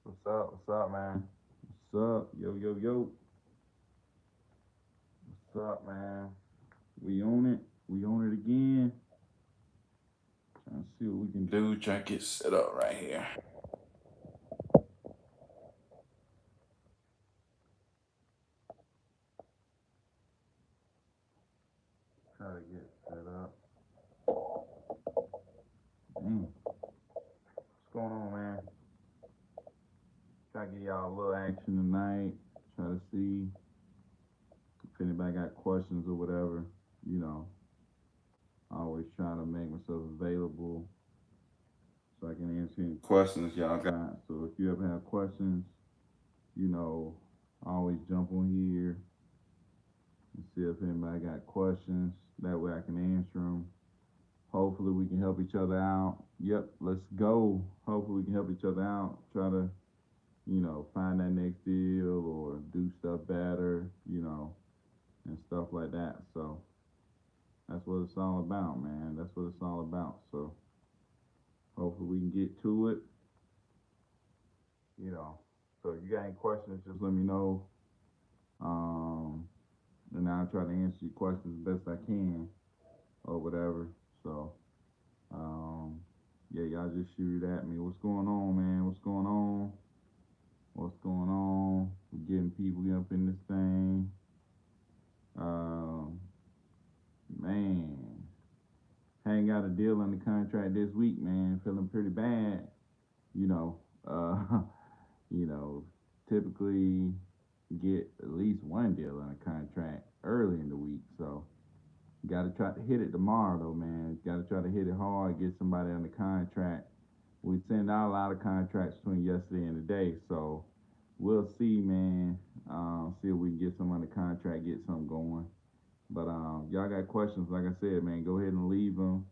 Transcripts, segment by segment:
What's up? What's up, man? What's up? Yo, yo, yo. What's up, man? We on it. We on it again. Trying to see what we can do. Try to get set up right here. Try to get set up. Dang. What's going on, man? Try to get y'all a little action tonight. Try to see if anybody got questions or whatever. You know, I always try to make myself available so I can answer any questions y'all got. So if you ever have questions, you know, I always jump on here and see if anybody got questions. That way I can answer them. Hopefully we can help each other out. Yep, let's go. Hopefully we can help each other out. Try to, find that next deal or do stuff better, and stuff like that. So that's what it's all about, man. That's what it's all about. So hopefully we can get to it. You know. So if you got any questions, just let me know. Um, and I'll try to answer your questions as best I can or whatever. So Um, yeah, y'all just shoot it at me. What's going on, man? What's going on? What's going on? We're getting people up in this thing. Um, man, ain't got a deal on the contract this week, man. Feeling pretty bad. You know, uh, you know, typically get at least one deal on a contract early in the week. So got to try to hit it tomorrow, though, man. Got to try to hit it hard, get somebody on the contract. We sent out a lot of contracts between yesterday and today, so we'll see, man. See if we can get some on the contract, get something going. But y'all got questions, like I said, man, go ahead and leave them.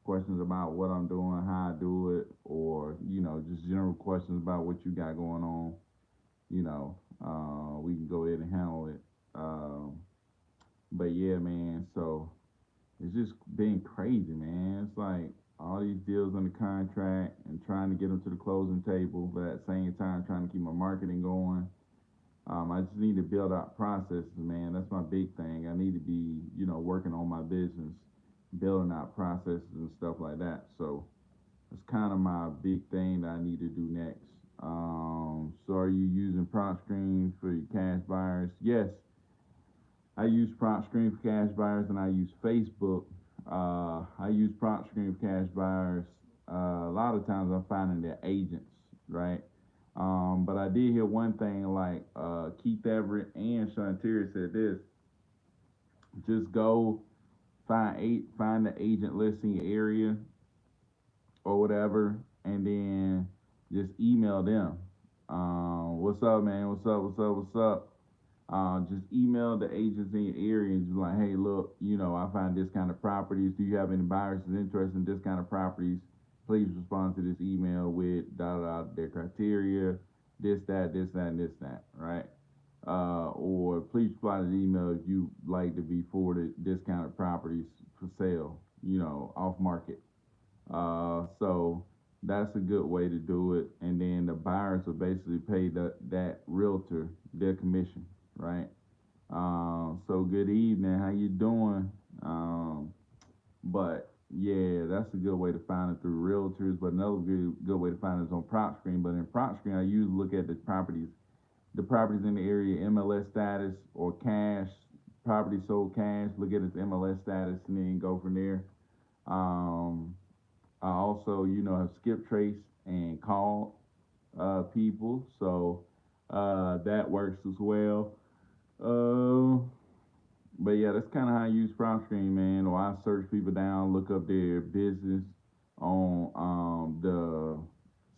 Questions about what I'm doing, how I do it, or just general questions about what you got going on. We can go ahead and handle it. But yeah, man. So it's just been crazy, man. It's like all these deals on the contract and trying to get them to the closing table, but at the same time trying to keep my marketing going. I just need to build out processes, man. That's my big thing. I need to be, working on my business, building out processes and stuff like that. So that's kind of my big thing that I need to do next. So are you using prop screens for your cash buyers? Yes, I use prop screen for cash buyers and I use Facebook. I use prop screen for cash buyers. A lot of times I'm finding they're agents, right? But I did hear one thing like Keith Everett and Sean Terry said this: just go find the agent list in your area or whatever, and then just email them. What's up, man? What's up? What's up? What's up? Just email the agents in your area and just like, hey, look, I find this kind of properties. Do you have any buyers that's interested in this kind of properties? Please respond to this email with their criteria, this, that, and this, that, right? Or please reply to the email if you like to be forwarded discounted properties for sale, off market. So that's a good way to do it. And then the buyers will basically pay that realtor their commission, right? So good evening, how you doing? But yeah, that's a good way to find it through realtors. But another good way to find it is on prop screen. But in prop screen, I usually look at the properties in the area, MLS status or cash, property sold cash. Look at its MLS status and then go from there. Um, I also, have skip trace and called people, so that works as well. Uh, but yeah, that's kind of how I use PropStream, man. Or I search people down, look up their business on the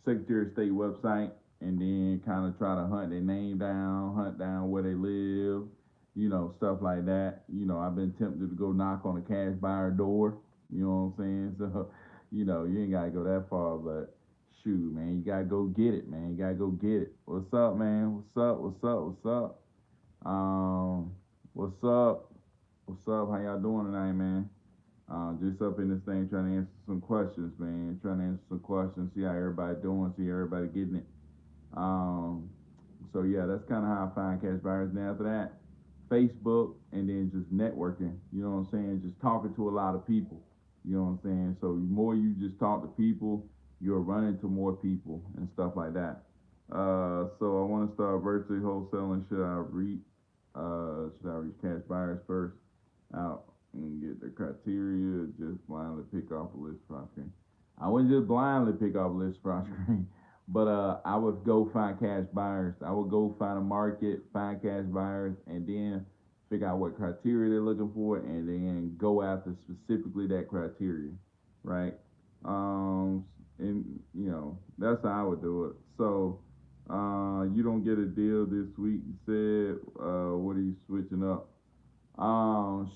Secretary of State website, and then kind of try to hunt their name down, hunt down where they live, stuff like that. I've been tempted to go knock on a cash buyer door. You know what I'm saying? So, you ain't gotta go that far, but shoot, man, you gotta go get it, man. You gotta go get it. What's up, man? What's up? What's up? What's up? Um, what's up? What's up? How y'all doing tonight, man? Just up in this thing trying to answer some questions, man. Trying to answer some questions, see how everybody doing, see how everybody getting it. Um, so yeah, that's kind of how I find cash buyers. And after that, Facebook, and then just networking. You know what I'm saying? Just talking to a lot of people. You know what I'm saying? So the more you just talk to people, you'll run into more people and stuff like that. So I want to start virtually wholesaling. Should I reach cash buyers first? Out and get the criteria. Just blindly pick off a list for screen. I wouldn't just blindly pick off a list for screen, but I would go find cash buyers. I would go find a market, find cash buyers, and then figure out what criteria they're looking for, and then go after specifically that criteria, right? Um, and that's how I would do it. So, you don't get a deal this week. You said, what are you switching up?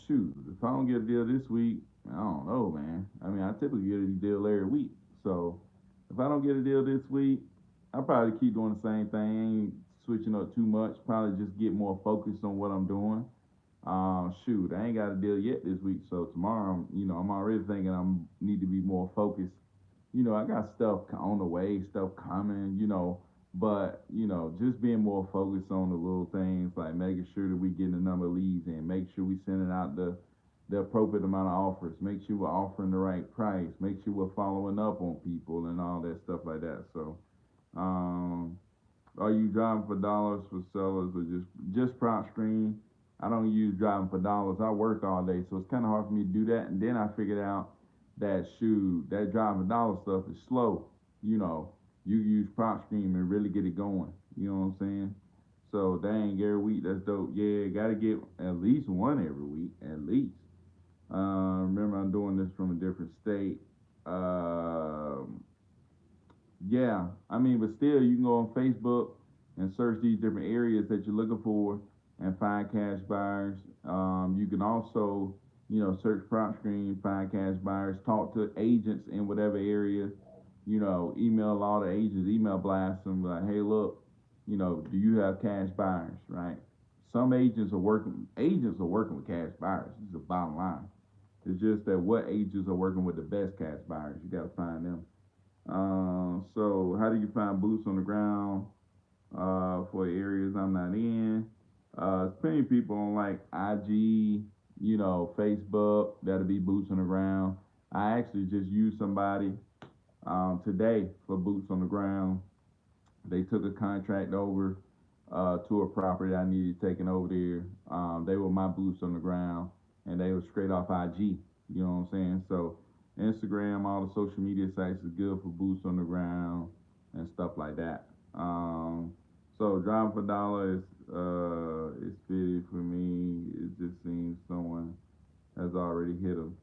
Shoot, if I don't get a deal this week, I don't know, man. I mean, I typically get a deal every week. So if I don't get a deal this week, I'll probably keep doing the same thing. Ain't switching up too much. Probably just get more focused on what I'm doing. Shoot, I ain't got a deal yet this week. So tomorrow, I'm already thinking I need to be more focused. I got stuff on the way, stuff coming, but just being more focused on the little things, like making sure that we getting the number of leads in, make sure we sending out the appropriate amount of offers, make sure we're offering the right price, make sure we're following up on people and all that stuff like that. So, um, are you driving for dollars for sellers or just prop stream? I don't use driving for dollars. I work all day, so it's kind of hard for me to do that. And then I figured out that shoot, that driving for dollar stuff is slow. You know, you use prop stream and really get it going. You know what I'm saying? So dang, every week that's dope. Yeah, gotta get at least one every week, at least. Remember, I'm doing this from a different state. Um, yeah, I mean, but still, you can go on Facebook and search these different areas that you're looking for and find cash buyers. You can also, search prop screen, find cash buyers, talk to agents in whatever area, email all the agents, email blast them like, hey, look, do you have cash buyers, right? Some agents are working with cash buyers. This is the bottom line. It's just that what agents are working with the best cash buyers. You got to find them. So how do you find boots on the ground for areas I'm not in? Plenty of people on like IG, Facebook. That'll be boots on the ground. I actually just used somebody today for boots on the ground. They took a contract over to a property I needed taken over there. They were my boots on the ground, and they were straight off IG. You know what I'm saying? So Instagram, all the social media sites is good for boots on the ground and stuff like that. So driving for dollar is fitted for me. It just seems someone has already hit them.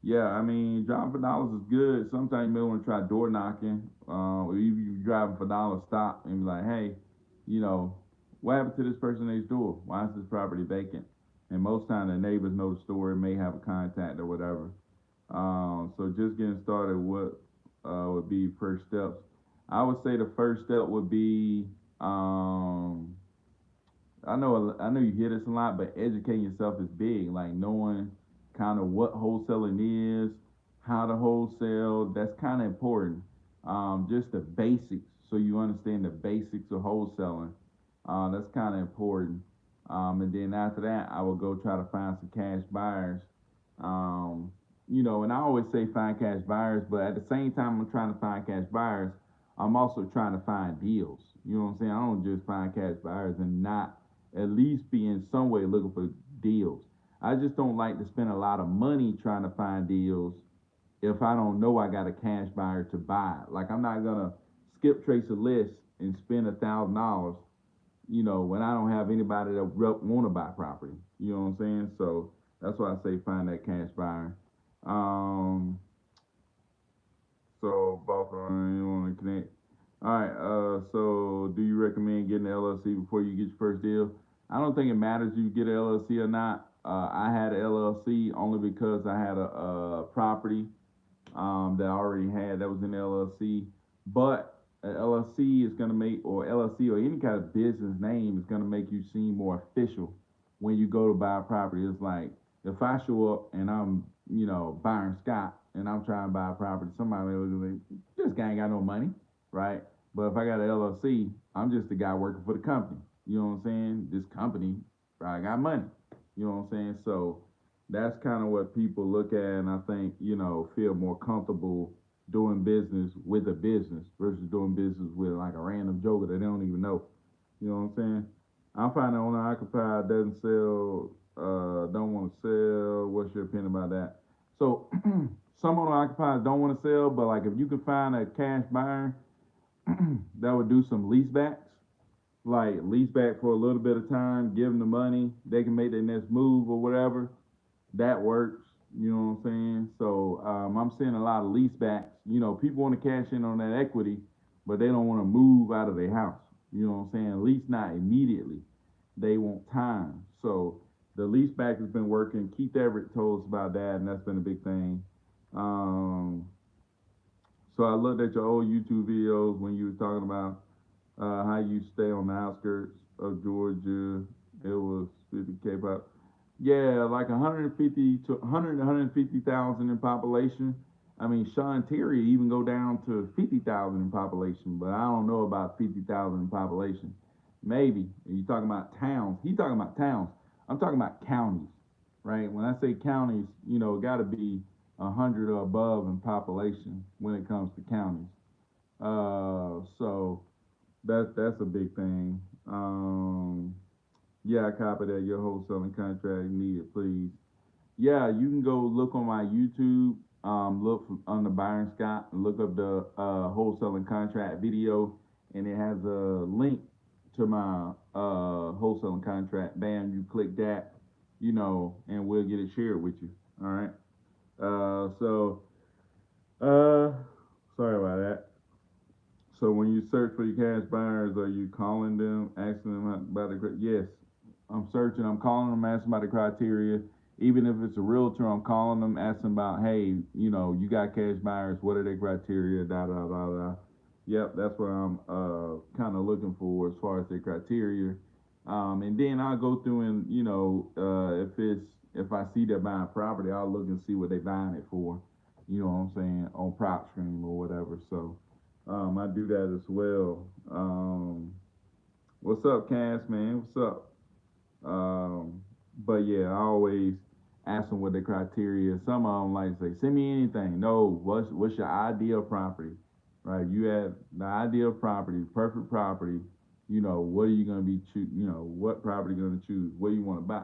Yeah, I mean, driving for dollars is good. Sometimes you may want to try door knocking. Or if you driving for dollars, stop and be like, hey, you know, what happened to this person next door? Why is this property vacant? And most times the neighbors know the story, may have a contact or whatever. So just getting started, what would be first steps? I would say the first step would be um, I know you hear this a lot, but educating yourself is big. Like knowing kind of what wholesaling is, how to wholesale. That's kind of important. Just the basics, so you understand the basics of wholesaling. That's kind of important. And then after that, I will go try to find some cash buyers. Um, and I always say find cash buyers, but at the same time, I'm trying to find cash buyers. I'm also trying to find deals. You know what I'm saying? I don't just find cash buyers and not at least be in some way looking for deals. I just don't like to spend a lot of money trying to find deals if I don't know I got a cash buyer to buy. Like I'm not gonna skip trace a list and spend $1,000, when I don't have anybody that want to buy property. You know what I'm saying? So that's why I say find that cash buyer. Um, so both of them you want to connect. All right. So do you recommend getting an LLC before you get your first deal? I don't think it matters if you get an LLC or not. I had an LLC only because I had a property that I already had that was in the LLC. But an LLC is going to make, or LLC or any kind of business name is going to make you seem more official when you go to buy a property. It's like if I show up and I'm, Byron Scott and I'm trying to buy a property, somebody will be like, this guy ain't got no money, right? But if I got an LLC, I'm just the guy working for the company. You know what I'm saying? This company, I got money. You know what I'm saying? So that's kind of what people look at, and I think feel more comfortable doing business with a business versus doing business with like a random joker that they don't even know. You know what I'm saying? I find that owner occupied doesn't sell, don't want to sell. What's your opinion about that? So some owner occupiers don't want to sell, but like if you can find a cash buyer that would do some lease backs, like lease back for a little bit of time, give them the money, they can make their next move or whatever. That works. You know what I'm saying? So I'm seeing a lot of lease backs. People want to cash in on that equity, but they don't want to move out of their house. You know what I'm saying? At least not immediately. They want time. So the lease back has been working. Keith Everett told us about that, and that's been a big thing. Um, so I looked at your old YouTube videos when you were talking about how you stay on the outskirts of Georgia. It was 50K pop. Yeah, like 150 to 100 150,000 in population. I mean, Sean Terry even go down to 50,000 in population, but I don't know about 50,000 in population. Maybe. You talking about towns? He talking about towns. I'm talking about counties, right? When I say counties, it got to be 100 or above in population when it comes to counties. So that's a big thing. Yeah, I copy that. Your wholesaling contract needed, please. Yeah, you can go look on my YouTube. Look under Byron Scott and look up the wholesaling contract video, and it has a link to my wholesaling contract. Bam, you click that, and we'll get it shared with you. All right. So, uh, sorry about that. So when you search for your cash buyers, are you calling them, asking them about the? Yes, I'm searching. I'm calling them, asking about the criteria. Even if it's a realtor, I'm calling them, asking about, hey, you got cash buyers. What are their criteria? Da da da da. Yep, that's what I'm kind of looking for as far as their criteria. And then I'll go through and if I see they're buying property, I'll look and see what they're buying it for. You know what I'm saying, on PropStream or whatever. So I do that as well. What's up, Cass, man? What's up? But yeah, I always ask them what the criteria is. Some of them like say, send me anything. No, what's your ideal property? Right? You have the ideal property, perfect property. What are you gonna be choose? What property you gonna choose? What do you want to buy?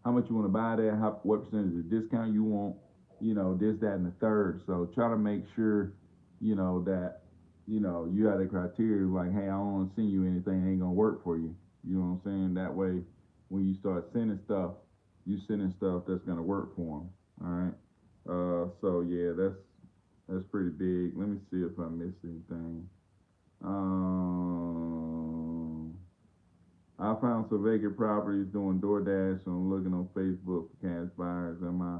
How much you want to buy that? What percentage of discount you want? This, that, and the third. So try to make sure, that you have the criteria like, hey, I don't want to send you anything that ain't gonna work for you. You know what I'm saying? That way, when you start sending stuff, you sending stuff that's gonna work for them. All right. So yeah, that's pretty big. Let me see if I missed anything. Um, I found some vacant properties doing DoorDash. So I'm looking on Facebook for cash buyers. Am I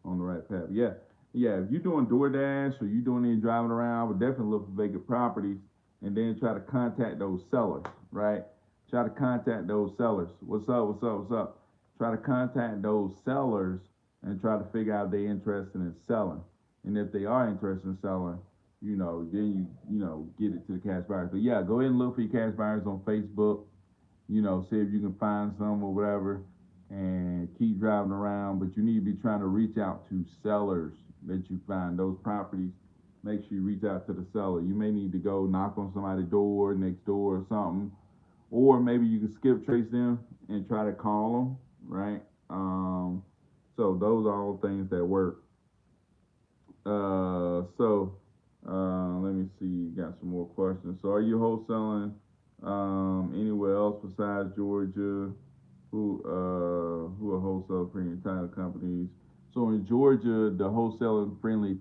on the right path? Yeah, yeah. If you're doing DoorDash or you doing any driving around, I would definitely look for vacant properties and then try to contact those sellers. Right? Try to contact those sellers. What's up? What's up? What's up? Try to contact those sellers and try to figure out if they're interested in selling. And if they are interested in selling, then you get it to the cash buyers. But yeah, go ahead and look for your cash buyers on Facebook. See if you can find some or whatever, and keep driving around. But you need to be trying to reach out to sellers that you find those properties. Make sure you reach out to the seller. You may need to go knock on somebody's door next door or something, or maybe you can skip trace them and try to call them, right? So those are all things that work. Let me see. Got some more questions. So, are you wholesaling anywhere else besides Georgia? Who are wholesale premium title companies? So in Georgia, the wholesale friendly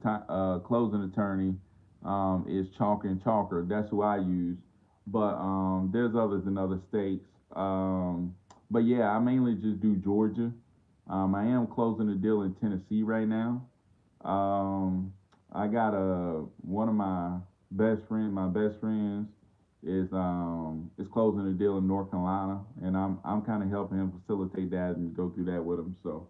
closing attorney is Chalker and Chalker. That's who I use. But there's others in other states. But yeah, I mainly just do Georgia. I am closing a deal in Tennessee right now. Um, I got a one of my best friends is closing a deal in North Carolina, and I'm kind of helping him facilitate that and go through that with him. So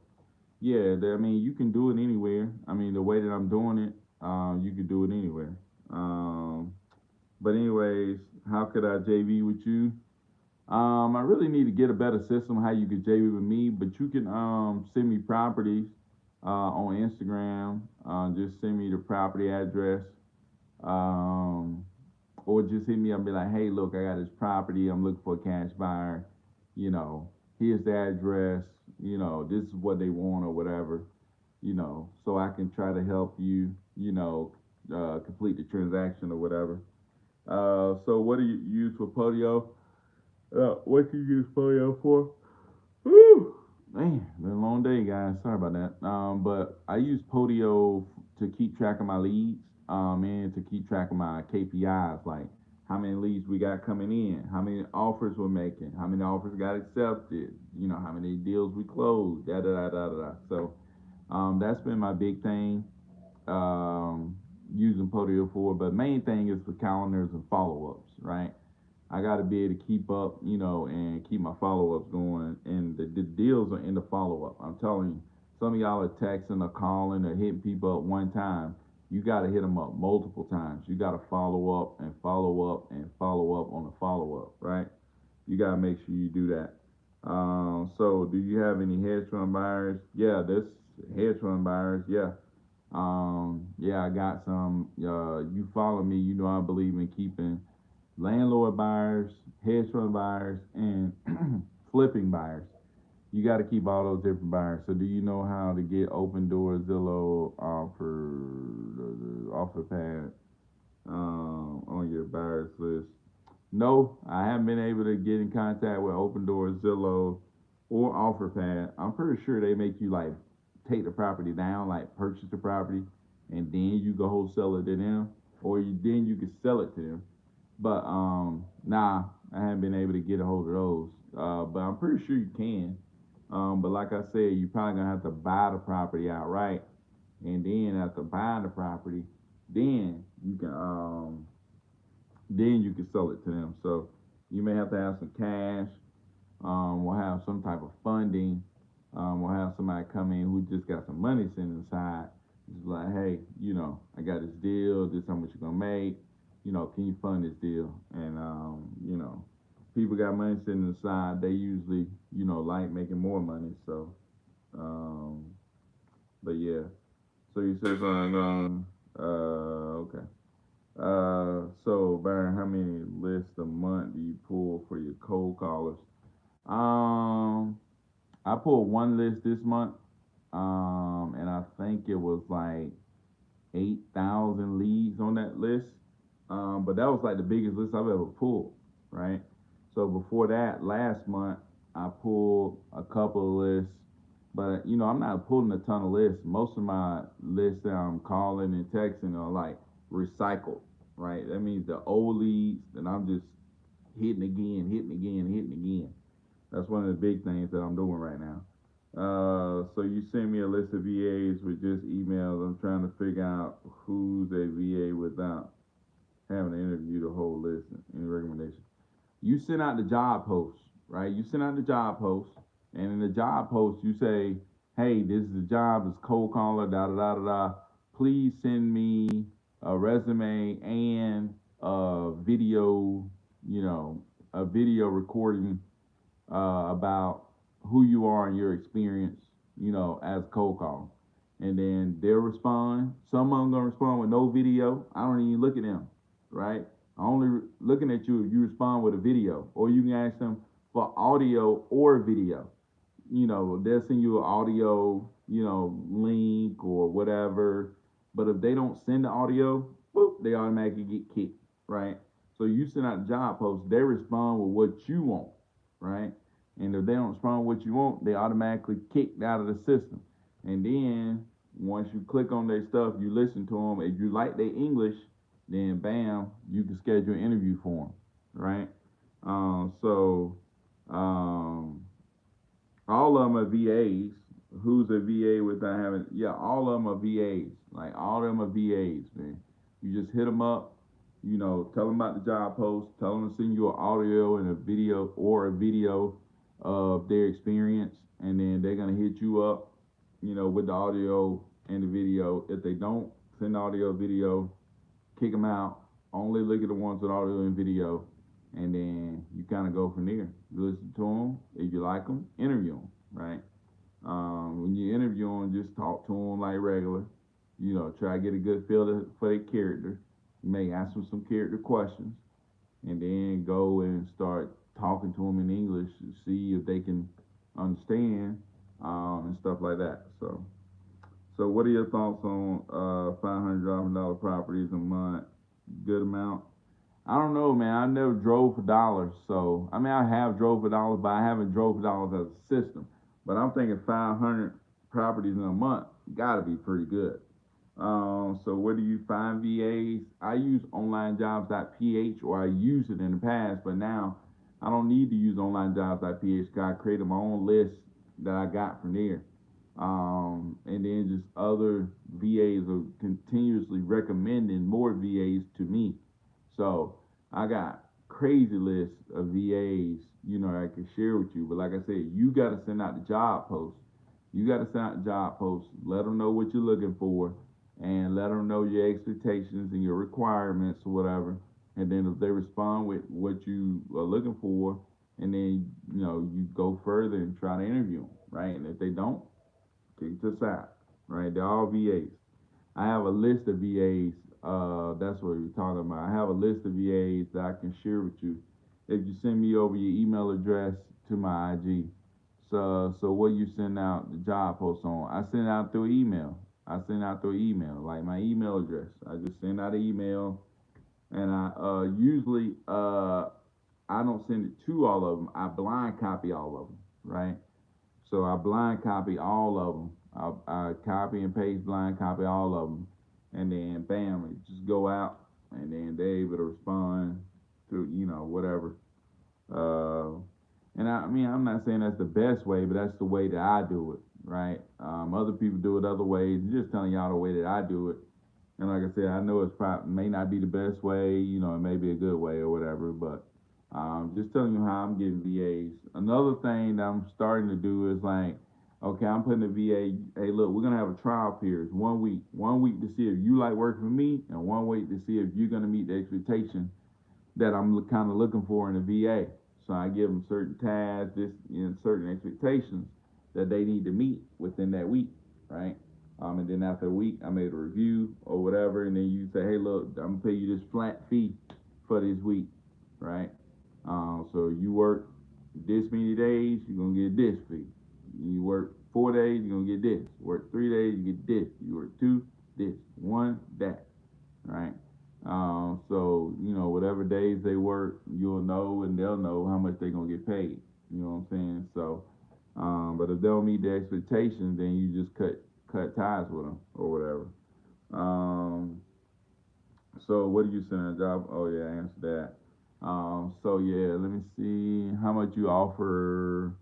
yeah, I mean you can do it anywhere. I mean the way that I'm doing it, you can do it anywhere. Um, But anyways, how could I JV with you? I really need to get a better system how you could JV with me, but you can send me properties on Instagram. Just send me the property address. Um, or just hit me up and be like, hey, look, I got this property. I'm looking for a cash buyer. You know, here's the address. You know, this is what they want or whatever. You know, so I can try to help you. Complete the transaction or whatever. So what do you use for Podio? What do you use Podio for? Woo! Man, been a long day, guys. Sorry about that. But I use Podio to keep track of my leads, and to keep track of my KPIs, like how many leads we got coming in, how many offers we're making, how many offers got accepted, how many deals we closed, da da da da da. So that's been my big thing, um, using Podio for. But main thing is for calendars and follow ups, right? I got to be able to keep up, and keep my follow ups going. And the deals are in the follow up. I'm telling you, some of y'all are texting or calling or hitting people up one time. You got to hit them up multiple times. You got to follow up and follow up and follow up on the follow up, right? You got to make sure you do that. So, do you have any hedge fund buyers? Yeah, this hedge fund buyers. Yeah. Yeah, I got some. You follow me, I believe in keeping landlord buyers, hedge fund buyers, and flipping buyers. You got to keep all those different buyers. So, do you know how to get Open Door, Zillow, offer pad on your buyers list? No, I haven't been able to get in contact with Open Door, Zillow, or OfferPad. I'm pretty sure they make you like take the property down, like purchase the property, and then you go wholesale it to them, or then you can sell it to them. But nah, I haven't been able to get a hold of those. But I'm pretty sure you can. But like I said, you're probably gonna have to buy the property outright, and then after buying the property, then you can sell it to them. So you may have to have some cash. We'll have some type of funding. We'll have somebody come in who just got some money sitting aside. It's like, hey, I got this deal. This is how much you're gonna make. Can you fund this deal? And people got money sitting aside. They usually, like making more money. So, um, but yeah. So you said something. Okay. So Byron, how many lists a month do you pull for your cold callers? Um, I pulled one list this month, and I think it was like 8,000 leads on that list. But that was like the biggest list I've ever pulled, right? So before that, last month I pulled a couple of lists, but I'm not pulling a ton of lists. Most of my lists that I'm calling and texting are like recycled, right? That means the old leads that I'm just hitting again, hitting again, hitting again. That's one of the big things that I'm doing right now. So you send me a list of VAs with just emails. I'm trying to figure out who's a VA without having to interview the whole list. Any recommendations? You send out the job post, right? You send out the job post, and in the job post you say, "Hey, this is the job. It's cold caller. Da da da da da. Please send me a resume and a video. You know, a video recording about who you are and your experience, as cold call." And then they'll respond. Some of them gonna respond with no video. I don't even look at them, right? I only looking at you if you respond with a video, or you can ask them for audio or video. They'll send you an audio, link or whatever. But if they don't send the audio, boop, they automatically get kicked, right? So you send out the job post, they respond with what you want, right? And if they don't respond with what you want, they automatically kicked out of the system. And then once you click on their stuff, you listen to them. If you like their English, then bam, you can schedule an interview for them, right? So um, all of them are VAs. Who's a VA without having? Yeah, all of them are VAs. Like all of them are VAs, man. You just hit them up. Tell them about the job post. Tell them to send you an audio and a video or a video of their experience, and then they're gonna hit you up. With the audio and the video. If they don't send audio, video, kick them out. only look at the ones with audio and video, and then you kind of go from there. You listen to them. If you like them, interview them, right? When you interview them, just talk to them like regular. Try to get a good feel for their character. You may ask them some character questions, and then go and start talking to them in English to see if they can understand, and stuff like that. So what are your thoughts on $500,000 properties a month? Good amount? I don't know, man. I never drove for dollars, so I mean, I have drove for dollars, but I haven't drove for dollars as a system. But I'm thinking 500 properties in a month got to be pretty good. So where do you find VAs? I use onlinejobs.ph, or I used it in the past, but now I don't need to use onlinejobs.ph because I created my own list that I got from there. And then just other VAs are continuously recommending more VAs to me. So I got crazy lists of VAs, I can share with you. But like I said, you got to send out the job post. You got to send out the job post. Let them know what you're looking for, and let them know your expectations and your requirements or whatever. And then if they respond with what you are looking for, and then you go further and try to interview them, right? And if they don't, kick to the side, right? They're all VAs. I have a list of VAs. That's what we're talking about. I have a list of VAs that I can share with you if you send me over your email address to my IG. So what you send out the job post on? I send out through email. Like my email address. I just send out an email, and I usually I don't send it to all of them. I blind copy all of them, right? So I blind copy all of them. I copy and paste, blind copy all of them, and then bam, it just go out, and then they able to respond to whatever. Uh, and I mean, I'm not saying that's the best way, but that's the way that I do it, right? Other people do it other ways. I'm just telling y'all the way that I do it. And like I said, I know it's probably may not be the best way, it may be a good way or whatever, but just telling you how I'm getting VAs. Another thing that I'm starting to do is like, okay, I'm putting a VA. Hey, look, we're gonna have a trial period, 1 week, 1 week to see if you like working for me, and 1 week to see if you're gonna meet the expectation that I'm kind of looking for in a VA. So I give them certain tasks, certain expectations that they need to meet within that week, right? And then after a week, I made a review or whatever, and then you say, hey, look, I'm gonna pay you this flat fee for this week, right? So you work this many days, you're gonna get this fee. You work 4 days, you're gonna get this. You work 3 days, you get this. You work two, this. One, that. Right? So whatever days they work, you'll know, and they'll know how much they're gonna get paid. You know what I'm saying? So, but if they don't meet the expectations, then you just cut ties with them or whatever. Um, so what do you send a job? Oh yeah, I answered that. So yeah, let me see how much you offer.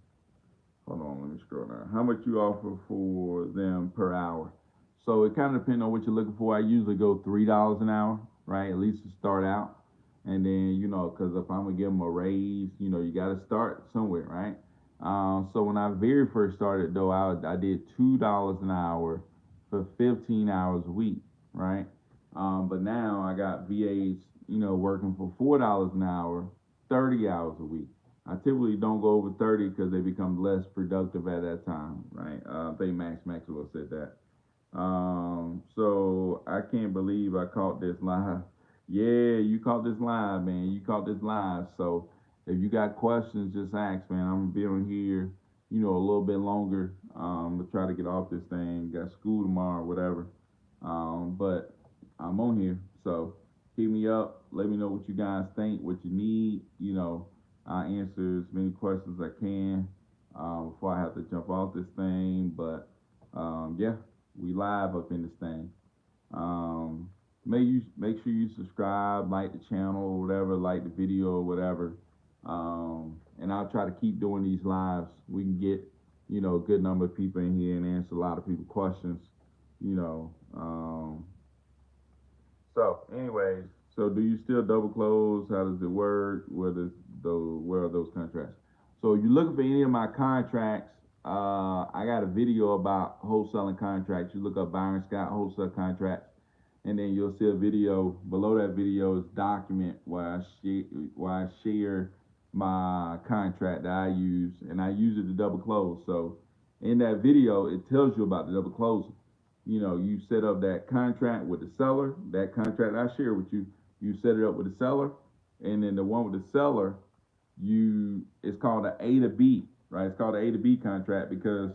Hold on, let me scroll down. How much you offer for them per hour? So it kind of depends on what you're looking for. I usually go $3 an hour, right? At least to start out, and then because if I'm gonna give them a raise, you got to start somewhere, right? So when I very first started though, I did $2 an hour for 15 hours a week, right? But now I got VAs, working for $4 an hour, 30 hours a week. I typically don't go over 30 because they become less productive at that time, right? I think Max Maxwell said that. So I can't believe I caught this live. Yeah, you caught this live, man. You caught this live. So if you got questions, just ask, man. I'm gonna be on here, a little bit longer. To try to get off this thing. Got school tomorrow, whatever. But I'm on here, so hit me up. Let me know what you guys think, what you need. I answer as many questions as I can before I have to jump off this thing. But yeah, we live up in this thing. Um, make sure you subscribe, like the channel or whatever, like the video or whatever. And I'll try to keep doing these lives. We can get a good number of people in here and answer a lot of people's questions. You know. Anyways, so do you still double close? How does it work? Where are those contracts? So if you're looking for any of my contracts, I got a video about wholesaling contracts. You look up Byron Scott wholesale contracts. and then you'll see a video below that video is document where I share my contract that I use, and I use it to double close. So in that video, it tells you about the double closing. You set up that contract with the seller, that contract I share with you. You set it up with the seller, and then the one with the seller, it's called an A to B, right? It's called an A to B contract because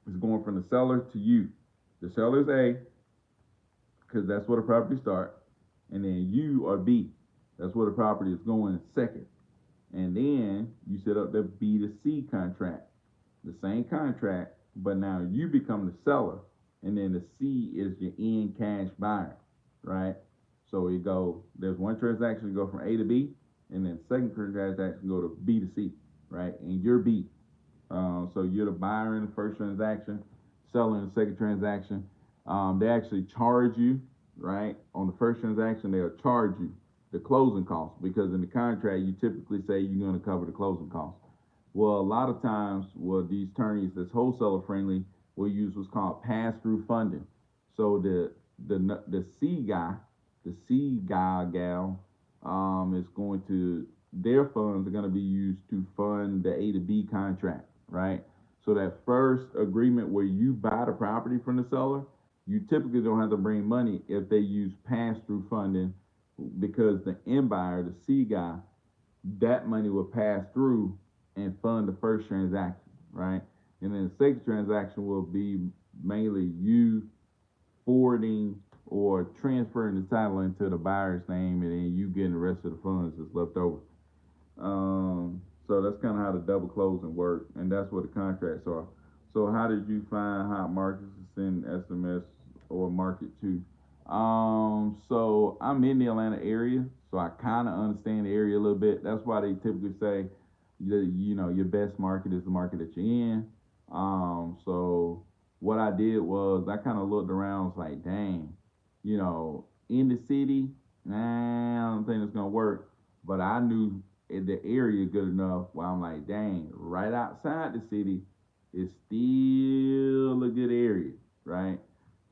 it's going from the seller to you. The seller is A, because that's where the property starts, and then you are B. That's where the property is going second. And then you set up the B to C contract, the same contract, but now you become the seller, and then the C is your end cash buyer, right? So there's one transaction go from A to B, and then second transaction go to B to C, right? And you're B. So you're the buyer in the first transaction, seller in the second transaction. They actually charge you, right? On the first transaction, they'll charge you the closing costs because in the contract, you typically say you're going to cover the closing costs. Well, a lot of times, these attorneys that's wholesaler friendly will use what's called pass through funding. So the C guy gal, is going to their funds are going to be used to fund the A to B contract, right? So that first agreement where you buy the property from the seller, you typically don't have to bring money if they use pass through funding because the end buyer, the C guy, that money will pass through and fund the first transaction, right? And then the second transaction will be mainly you forwarding or transferring the title into the buyer's name, and then you getting the rest of the funds that's left over. So that's kind of how the double closing work, and that's what the contracts are. So how did you find hot markets to send SMS or market to? So I'm in the Atlanta area, so I kind of understand the area a little bit. That's why they typically say, your best market is the market that you're in. So what I did was I kind of looked around, was like, dang, in the city, nah, I don't think it's gonna work. But I knew in the area good enough where I'm like, dang, right outside the city is still a good area, right?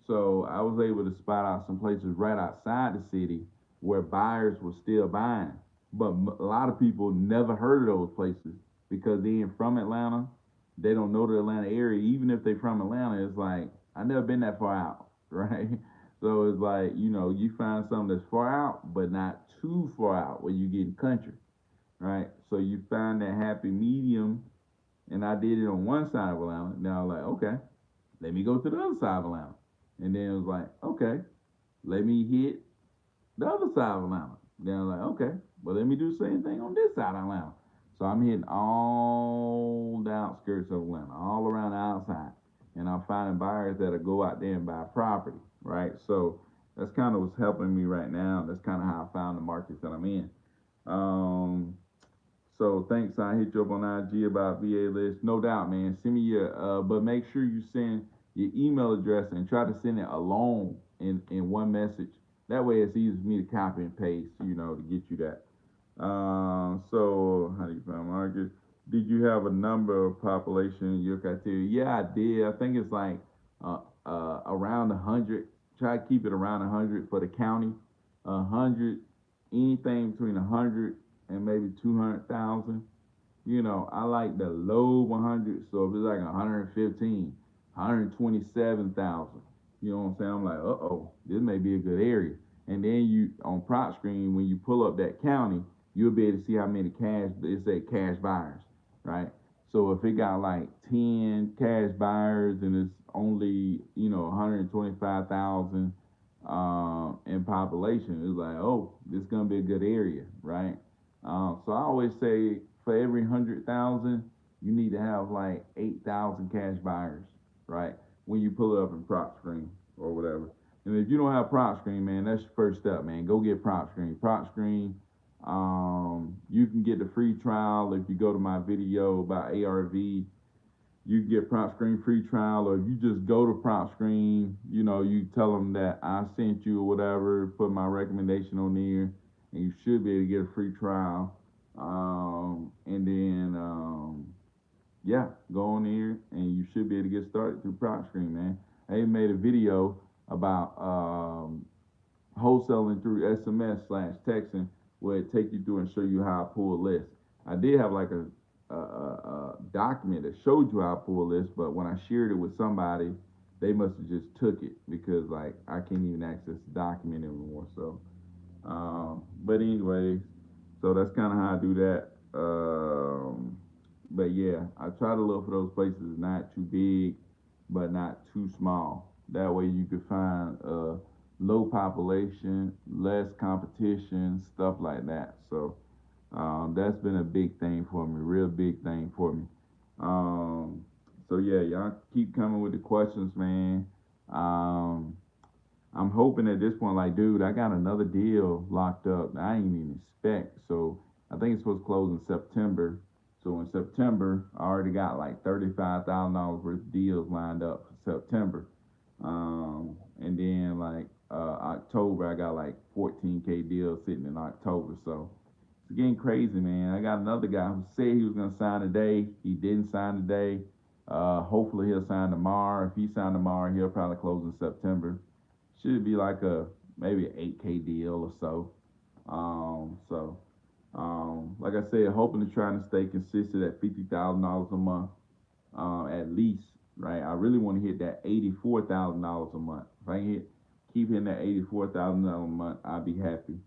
So I was able to spot out some places right outside the city where buyers were still buying. But a lot of people never heard of those places because they ain't from Atlanta. They don't know the Atlanta area. Even if they from Atlanta, it's like I never been that far out, right? So it's like you find something that's far out, but not too far out where you get in country, right? So you find that happy medium, and I did it on one side of Atlanta. Now I'm like, okay, let me go to the other side of Atlanta, and then it was like, okay, let me hit the other side of Atlanta. Then I'm like, okay, well let me do the same thing on this side of Atlanta. So I'm hitting all the outskirts of Atlanta, all around the outside, and I'm finding buyers that'll go out there and buy property, right? So that's kind of what's helping me right now. That's kind of how I found the markets that I'm in. Um, so thanks. I hit you up on IG about VA list. No doubt, man. Send me but make sure you send your email address and try to send it alone in one message. That way it's easy for me to copy and paste, to get you that. So how do you find market? Did you have a number of population in your criteria? Yeah, I did. I think it's like around 100. Try to keep it around 100 for the county. 100, anything between 100 and maybe 200,000. I like the low 100. So if it's like 115, 127,000, you know what I'm saying? I'm like, this may be a good area. And then you on prop screen when you pull up that county, you'll be able to see how many it say cash buyers, right? So if it got like 10 cash buyers and it's only 125,000 in population, it's like, this is gonna be a good area, right? So I always say for every 100,000, you need to have like 8,000 cash buyers, right? When you pull it up in prop screen or whatever. And if you don't have prop screen, man, that's your first step, man. Go get prop screen. Prop screen. You can get the free trial if you go to my video about ARV. You can get prop screen free trial, or if you just go to prop screen, you tell them that I sent you or whatever, put my recommendation on there, and you should be able to get a free trial. And then yeah, go on there and you should be able to get started through prop screen, man. I even made a video about wholesaling through SMS/texting, where it take you through and show you how I pull a list. I did have like a document that showed you how I pull a list, but when I shared it with somebody, they must have just took it because like I can't even access the document anymore. So, but anyways, so that's kind of how I do that. But yeah, I try to look for those places not too big, but not too small. That way you can find low population, less competition, stuff like that. So that's been a big thing for me, real big thing for me. Um, so yeah, y'all keep coming with the questions, man. Um, I'm hoping at this point, like, dude, I got another deal locked up that I ain't even expect. So I think it's supposed to close in September. So in September, I already got like $35,000 worth of deals lined up for September. And then like October, I got like 14K deals sitting in October. So it's getting crazy, man. I got another guy who said he was gonna sign today. He didn't sign today. Hopefully he'll sign tomorrow. If he signed tomorrow, he'll probably close in September. Should be like a maybe an 8K deal or so. Like I said, hoping to try to stay consistent at $50,000 a month, at least. Right. I really want to hit that $84,000 a month. If I can keep hitting that $84,000 a month, I'll be happy.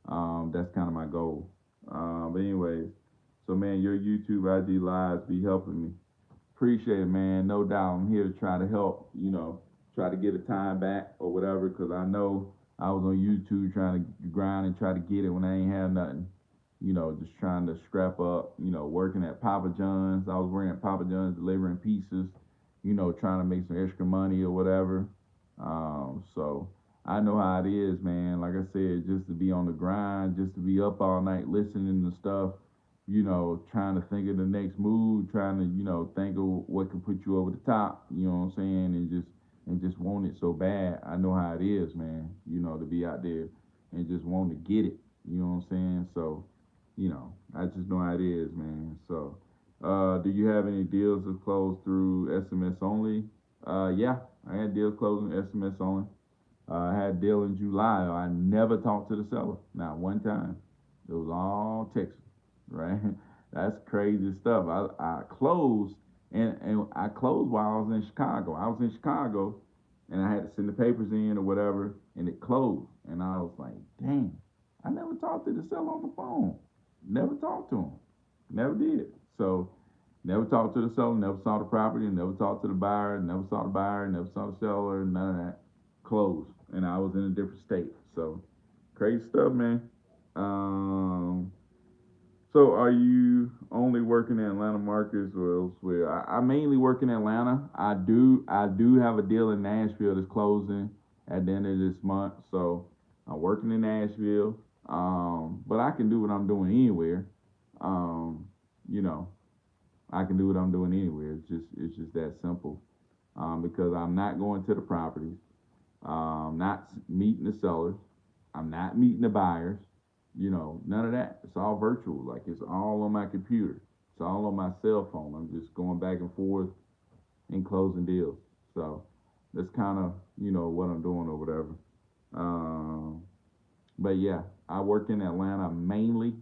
That's kind of my goal. But anyways, so man, your YouTube IG lives be helping me. Appreciate it, man. No doubt. I'm here to try to help, try to get a time back or whatever, because I know I was on YouTube trying to grind and try to get it when I ain't have nothing. Just trying to scrap up, working at Papa John's. I was working at Papa John's delivering pizzas, trying to make some extra money or whatever. So I know how it is, man. Like I said, just to be on the grind, just to be up all night listening to stuff, trying to think of the next move, trying to, think of what can put you over the top, you know what I'm saying, and just want it so bad. I know how it is, man, to be out there and just want to get it, you know what I'm saying? So, I just know how it is, man. So, do you have any deals that close through SMS only? Yeah, I had deals closing SMS only. I had a deal in July. I never talked to the seller, not one time. It was all text, right? That's crazy stuff. I closed, and I closed while I was in Chicago. I was in Chicago, and I had to send the papers in or whatever, and it closed. And I was like, dang, I never talked to the seller on the phone. Never talked to him. Never did. So never talked to the seller, never saw the property, never talked to the buyer, never saw the buyer, never saw the seller, none of that. Closed. And I was in a different state. So crazy stuff, man. Um, so are you only working in Atlanta markets or elsewhere? I mainly work in Atlanta. I do have a deal in Nashville that's closing at the end of this month. So I'm working in Nashville. But I can do what I'm doing anywhere. Um, you know, I can do what I'm doing anywhere. It's just that simple. Because I'm not going to the properties. Not meeting the sellers. I'm not meeting the buyers. None of that. It's all virtual. Like it's all on my computer. It's all on my cell phone. I'm just going back and forth and closing deals. So that's kind of what I'm doing or whatever. Um, but yeah, I work in Atlanta mainly,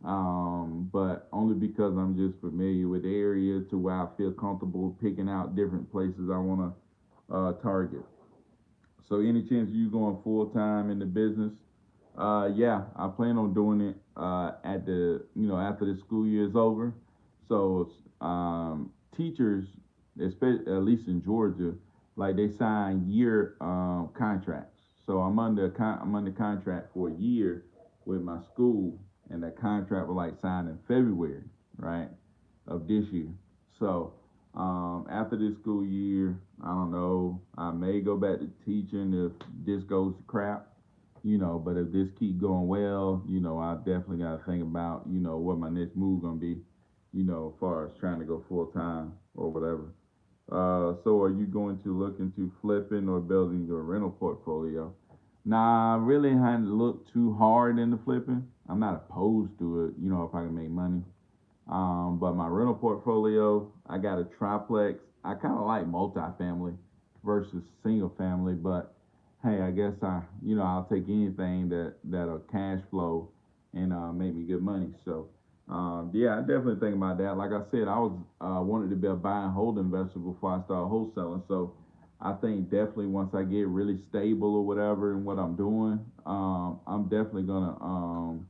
but only because I'm just familiar with the area to where I feel comfortable picking out different places I want to target. So any chance you going full time in the business? Yeah, I plan on doing it at the after the school year is over. So teachers, especially at least in Georgia, like they sign year contracts. So I'm under contract for a year with my school, and that contract was like signed in February, right, of this year. So after this school year, I don't know. I may go back to teaching if this goes to crap, but if this keep going well, I definitely got to think about, what my next move gonna be, as far as trying to go full time or whatever. So are you going to look into flipping or building your rental portfolio? Nah, I really hadn't looked too hard into flipping. I'm not opposed to it, if I can make money. But my rental portfolio, I got a triplex. I kind of like multifamily versus single family, but hey, I guess I'll take anything that'll cash flow and make me good money. So, yeah, I definitely think about that. Like I said, I was wanted to be a buy and hold investor before I started wholesaling. So, I think definitely once I get really stable or whatever in what I'm doing, I'm definitely gonna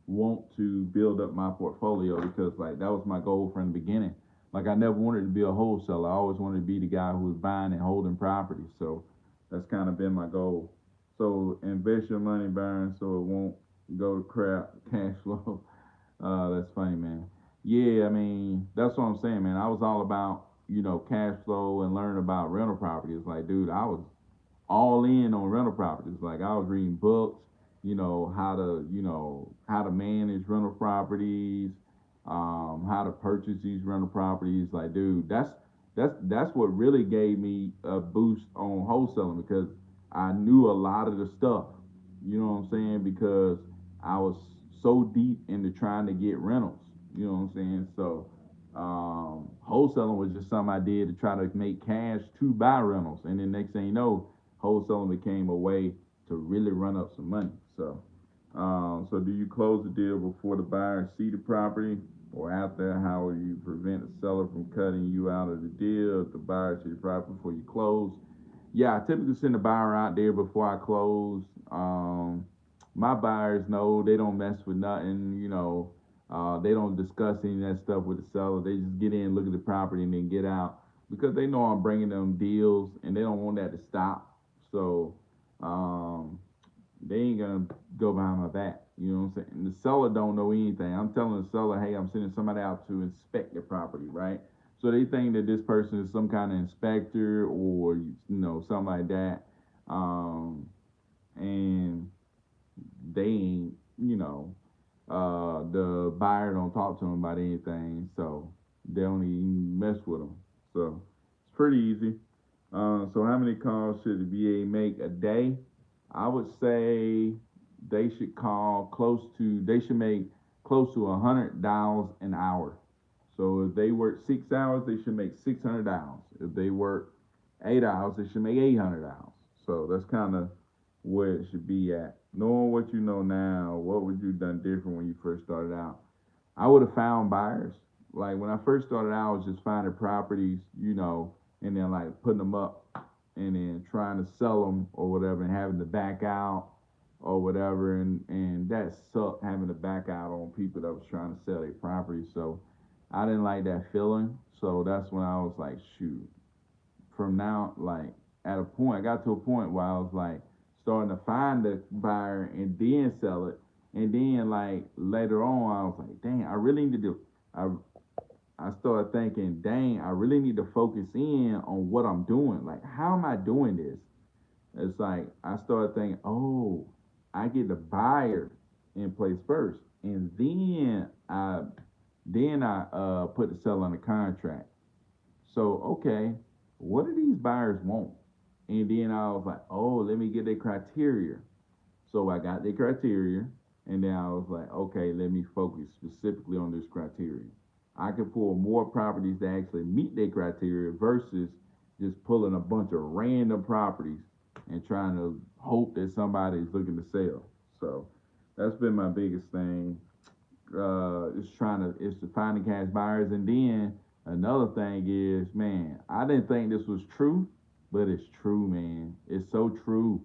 want to build up my portfolio because like that was my goal from the beginning. Like I never wanted to be a wholesaler. I always wanted to be the guy who was buying and holding property. So that's kind of been my goal. So invest your money, Byron, so it won't go to crap. Cash flow. That's funny, man. Yeah, I mean, that's what I'm saying, man. I was all about, cash flow and learning about rental properties. Like, dude, I was all in on rental properties. Like I was reading books, how to manage rental properties, how to purchase these rental properties. Like, dude, that's what really gave me a boost on wholesaling because I knew a lot of the stuff. You know what I'm saying? Because I was so deep into trying to get rentals. You know what I'm saying? So wholesaling was just something I did to try to make cash to buy rentals, and then next thing you know, wholesaling became a way to really run up some money. So do you close the deal before the buyer see the property or after? How will you prevent the seller from cutting you out of the deal if the buyer see the property before you close? Yeah, I typically send the buyer out there before I close. My buyers know they don't mess with nothing. They don't discuss any of that stuff with the seller. They just get in, look at the property, and then get out because they know I'm bringing them deals, and they don't want that to stop. So um, they ain't gonna go behind my back. You know what I'm saying? And the seller don't know anything. I'm telling the seller, hey, I'm sending somebody out to inspect the property, right? So they think that this person is some kind of inspector or something like that. And they ain't, the buyer don't talk to them about anything, so they don't even mess with them. So it's pretty easy. So how many calls should the VA make a day? I would say they should make close to 100 dials an hour. So if they work 6 hours, they should make 600 dials. If they work 8 hours, they should make 800 dials. So that's kind of where it should be at. Knowing what you know now, what would you have done different when you first started out? I would have found buyers. Like when I first started out, I was just finding properties, and then like putting them up and then trying to sell them or whatever and having to back out or whatever. And that sucked having to back out on people that was trying to sell their property. So I didn't like that feeling. So that's when I was like, shoot, from now, like I got to a point where I was like starting to find the buyer and then sell it. And then like later on, I was like, dang, I really need to. I I started thinking, dang, I really need to focus in on what I'm doing. Like, how am I doing this? It's like I started thinking, oh, I get the buyer in place first, and then I put the seller on the contract. So okay, what do these buyers want? And then I was like, oh, let me get their criteria. So I got their criteria, and then I was like, okay, let me focus specifically on this criteria. I can pull more properties that actually meet their criteria versus just pulling a bunch of random properties and trying to hope that somebody's looking to sell. So that's been my biggest thing. Is to find the cash buyers, and then another thing is, man, I didn't think this was true, but it's true, man. It's so true.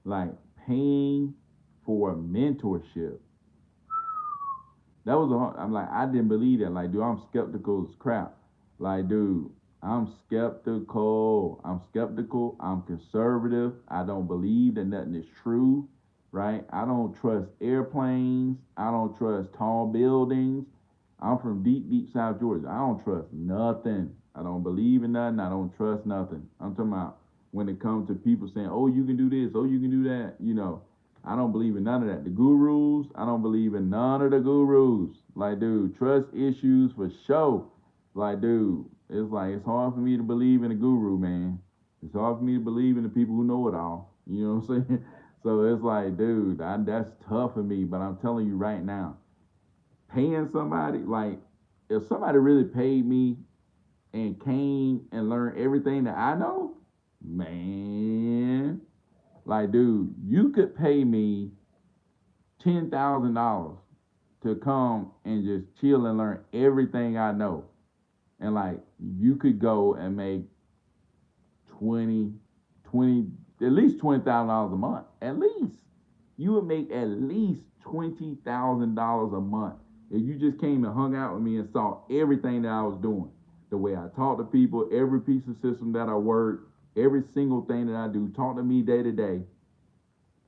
Like paying for a mentorship. That was I'm like, I didn't believe that. Like, dude, I'm skeptical as crap. Like, dude, I'm skeptical. I'm skeptical. I'm conservative. I don't believe that nothing is true, right? I don't trust airplanes. I don't trust tall buildings. I'm from deep, deep South Georgia. I don't trust nothing. I don't believe in nothing. I don't trust nothing. I'm talking about when it comes to people saying, oh, you can do this, oh, you can do that, I don't believe in none of that. The gurus, I don't believe in none of the gurus. Like, dude, trust issues for sure. Like, dude, it's hard for me to believe in a guru, man. It's hard for me to believe in the people who know it all. You know what I'm saying? So it's like, dude, that's tough for me. But I'm telling you right now, paying somebody, like, if somebody really paid me and came and learned everything that I know, man, Like, dude, you could pay me $10,000 to come and just chill and learn everything I know. And like you could go and make 20, 20, at least $20,000 a month. At least. You would make at least $20,000 a month if you just came and hung out with me and saw everything that I was doing. The way I talk to people, every piece of system that I work, every single thing that I do, talk to me day to day.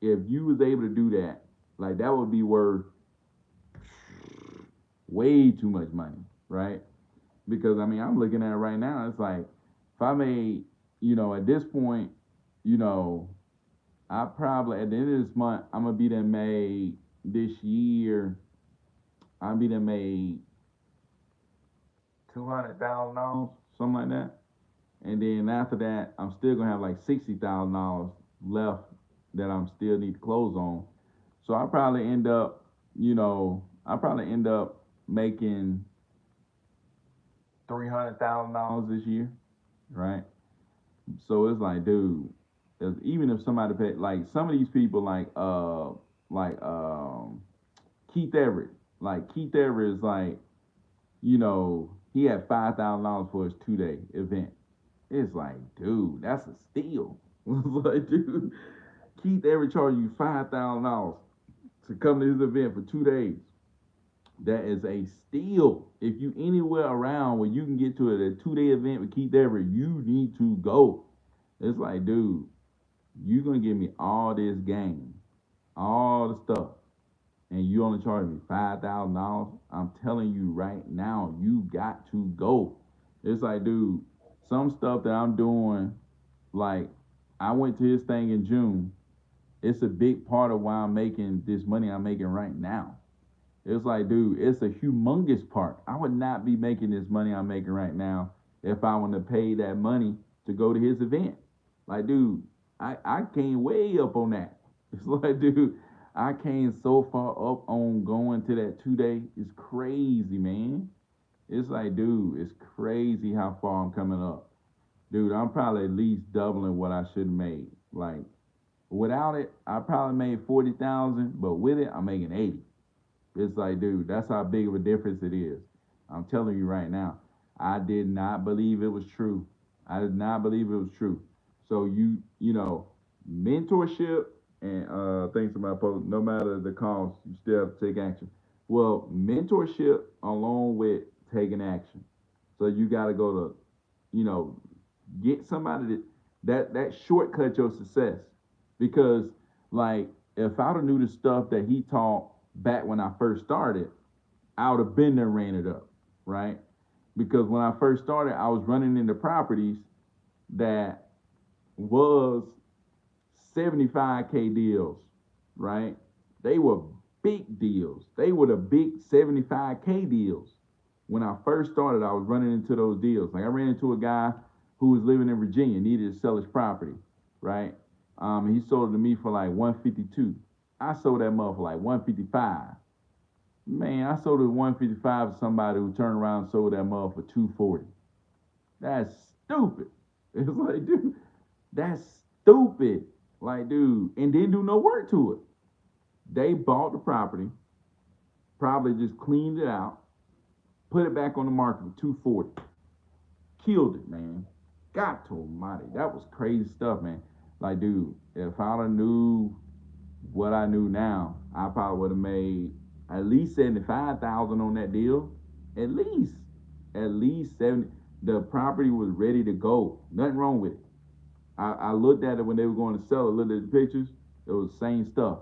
If you was able to do that, like that would be worth way too much money, right? Because I mean, I'm looking at it right now. It's like if I made, at this point, you know, I probably at the end of this month, I'm gonna be done made this year. I'll be done made $200,000, something like that. And then after that, I'm still gonna have like $60,000 left that I'm still need to close on. So I probably end up making $300,000 this year, right? So it's like, dude, even if somebody paid, like some of these people, like Keith Everett, like Keith Everett is like, he had $5,000 for his 2 day event. It's like, dude, that's a steal. It's like, dude, Keith Everett charged you $5,000 to come to his event for 2 days. That is a steal. If you anywhere around where you can get to a 2 day event with Keith Everett, you need to go. It's like, dude, you gonna give me all this game, all the stuff, and you only charge me $5,000. I'm telling you right now, you got to go. It's like, dude, some stuff that I'm doing, like I went to his thing in June. It's a big part of why I'm making this money I'm making right now. It's like, dude, it's a humongous part. I would not be making this money I'm making right now if I want to pay that money to go to his event. Like, dude, I came way up on that. It's like, dude, I came so far up on going to that 2 day. It's crazy, man. It's like, dude, it's crazy how far I'm coming up. Dude, I'm probably at least doubling what I should have made. Like, without it, I probably made 40,000, but with it, I'm making 80. It's like, dude, that's how big of a difference it is. I'm telling you right now. I did not believe it was true. I did not believe it was true. So mentorship and things about post, no matter the cost, you still have to take action. Well, mentorship along with taking action. So you got to go to, you know, get somebody that shortcut your success. Because like if I'd have knew the stuff that he taught back when I first started, I would have been there, ran it up, right? Because when I first started, I was running into properties that was 75K deals, right? They were big deals. They were the big 75K deals. When I first started, I was running into those deals. Like I ran into a guy who was living in Virginia, needed to sell his property, right? He sold it to me for like 152. I sold that mother for like 155. Man, I sold it 155 to somebody who turned around and sold that mother for 240. That's stupid. It's like, dude, that's stupid. Like, dude, and didn't do no work to it. They bought the property, probably just cleaned it out, put it back on the market for 240. Killed it, man. God to almighty. That was crazy stuff, man. Like, dude, if I'd have knew what I knew now, I probably would have made at least 75,000 on that deal. At least. At least 70. The property was ready to go. Nothing wrong with it. I looked at it when they were going to sell it, looked at the pictures. It was the same stuff.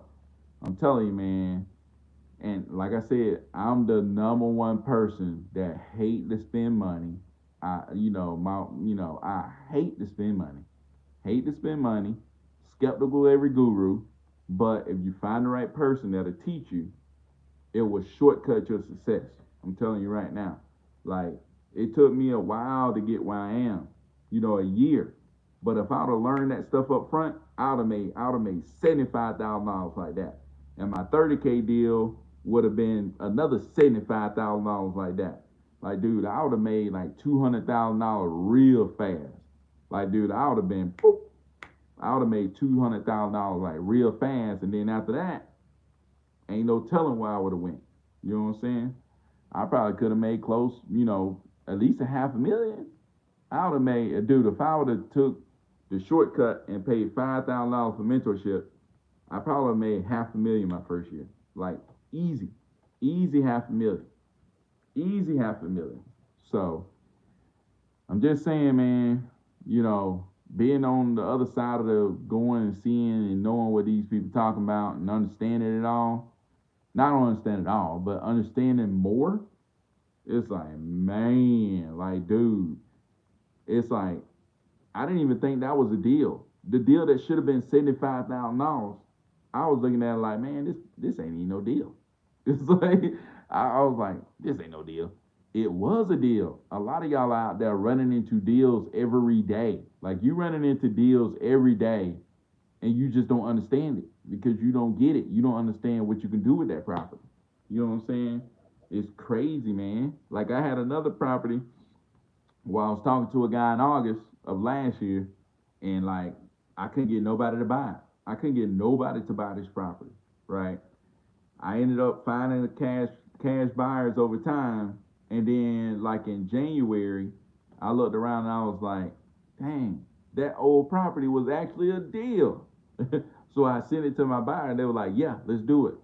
I'm telling you, man. And like I said, I'm the number one person that hate to spend money. I hate to spend money. Hate to spend money. Skeptical every guru. But if you find the right person that'll teach you, it will shortcut your success. I'm telling you right now. Like, it took me a while to get where I am, a year. But if I'd have learned that stuff up front, I'd have made $75,000 like that. And my 30K deal would have been another $75,000 like that. Like, dude, I would have made like $200,000 real fast. Like, dude, I would have been, boop. I would have made $200,000 like real fast, and then after that, ain't no telling where I would have went. You know what I'm saying? I probably could have made close, at least a half a million. I would have made, dude, if I would have took the shortcut and paid $5,000 for mentorship, I probably made half a million my first year. Like easy, easy half a million, easy half a million. So I'm just saying, man, being on the other side of the going and seeing and knowing what these people talking about and understanding it all, not understanding it all, but understanding more, it's like, man, like, dude, it's like, I didn't even think that was a deal. The deal that should have been $75,000, I was looking at it like, man, this ain't even no deal. It's like I was like, this ain't no deal. It was a deal. A lot of y'all out there running into deals every day. Like you running into deals every day, and you just don't understand it because you don't get it. You don't understand what you can do with that property. You know what I'm saying? It's crazy, man. Like I had another property where I was talking to a guy in August of last year, and like I couldn't get nobody to buy it. I couldn't get nobody to buy this property, right? I ended up finding the cash buyers over time, and then like in January, I looked around and I was like, dang, that old property was actually a deal. So I sent it to my buyer, and they were like, yeah, let's do it.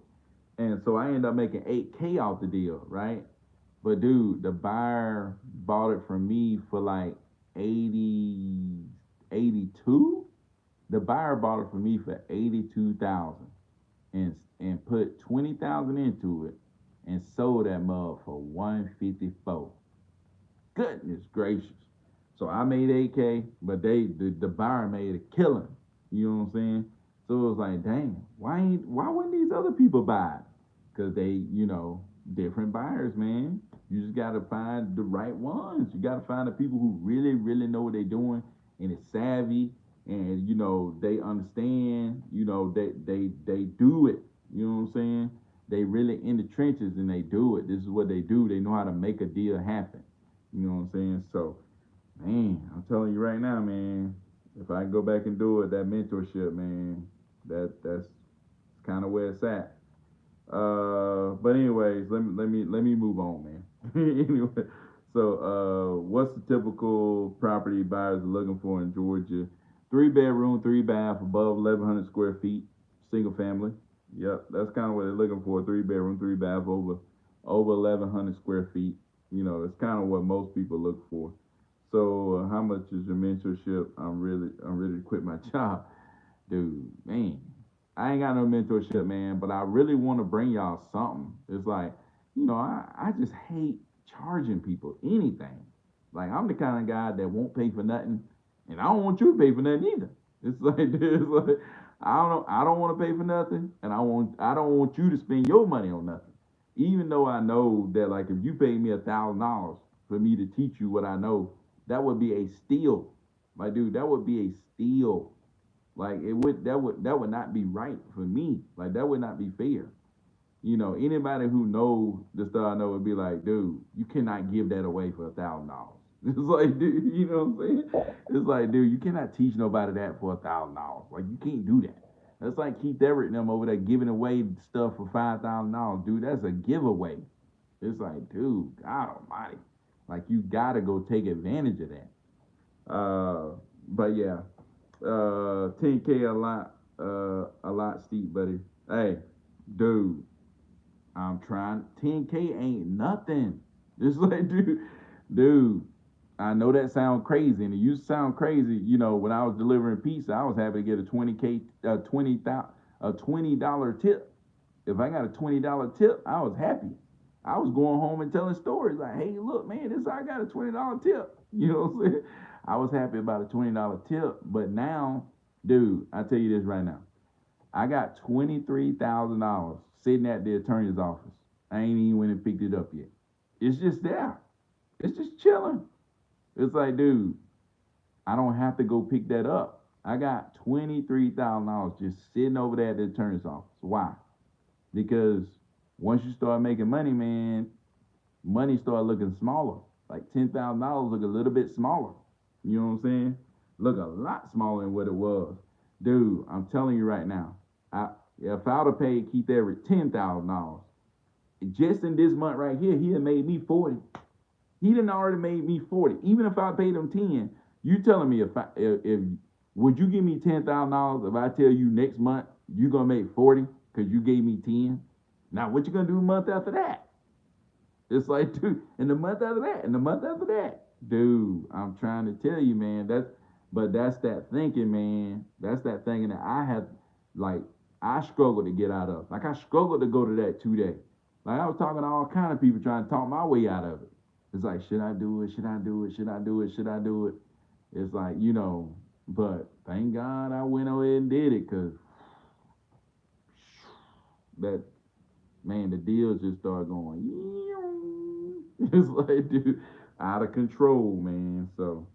And so I ended up making 8K off the deal, right? But dude, the buyer bought it from me for like 80, 82. The buyer bought it from me for 82,000 and put 20,000 into it and sold that mug for 154. Goodness gracious. So I made 8K, but the buyer made a killing. You know what I'm saying? So it was like, dang, why wouldn't these other people buy it? Because they, different buyers, man. You just gotta find the right ones. You gotta find the people who really, really know what they're doing and is savvy, and they understand. They do it. You know what I'm saying? They really in the trenches and they do it. This is what they do. They know how to make a deal happen. You know what I'm saying? So, man, I'm telling you right now, man. If I go back and do it, that mentorship, man, that's kind of where it's at. But anyways, let me move on, man. Anyway, so what's the typical property buyers are looking for in Georgia? 3 bedroom, 3 bath, above 1,100 square feet, single family. Yep, that's kind of what they're looking for. 3 bedroom, 3 bath, over 1,100 square feet. That's kind of what most people look for. So, how much is your mentorship? I'm ready to quit my job, dude. Man, I ain't got no mentorship, man, but I really want to bring y'all something. It's like, I just hate charging people anything. Like, I'm the kind of guy that won't pay for nothing, and I don't want you to pay for nothing either. It's like, it's like I don't want to pay for nothing, and I don't want you to spend your money on nothing. Even though I know that, like, if you pay me $1,000 for me to teach you what I know, that would be a steal. My dude, that would be a steal. Like that would not be right for me. Like that would not be fair. Anybody who knows the stuff I know would be like, dude, you cannot give that away for $1,000. It's like, dude, you know what I'm saying? It's like, dude, you cannot teach nobody that for $1,000. Like you can't do that. That's like Keith Everett and them over there giving away stuff for $5,000, dude. That's a giveaway. It's like, dude, God Almighty, like you gotta go take advantage of that. But yeah, 10K a lot steep, buddy. Hey, dude, I'm trying. 10K ain't nothing. It's like, dude. I know that sounds crazy, and it used to sound crazy. When I was delivering pizza, I was happy to get a 20K, a $20 tip. If I got a $20 tip, I was happy. I was going home and telling stories like, hey, look, man, I got a $20 tip. You know what I'm saying? I was happy about a $20 tip, but now, dude, I tell you this right now. I got $23,000 sitting at the attorney's office. I ain't even went and picked it up yet. It's just there. It's just chilling. It's like, dude, I don't have to go pick that up. I got $23,000 just sitting over there at the attorney's office. Why? Because once you start making money, man, money start looking smaller. Like $10,000 look a little bit smaller. You know what I'm saying? Look a lot smaller than what it was. dude, I'm telling you right now, I if I would have paid Keith Everett $10,000, just in this month right here, he had made me 40. He didn't already made me 40. Even if I paid him 10, you telling me if would you give me $10,000 if I tell you next month you gonna make 40 because you gave me 10? Now what you gonna do a month after that? It's like, dude, and the month after that, and the month after that. Dude, I'm trying to tell you, man, that's that thinking, man. That's that thinking that I have, like, I struggle to get out of. Like, I struggled to go to that 2 day. Like, I was talking to all kind of people trying to talk my way out of it. It's like, should I do it? Should I do it? Should I do it? Should I do it? It's like, but thank God I went ahead and did it, because that, man, the deals just started going. It's like, dude, out of control, man. So,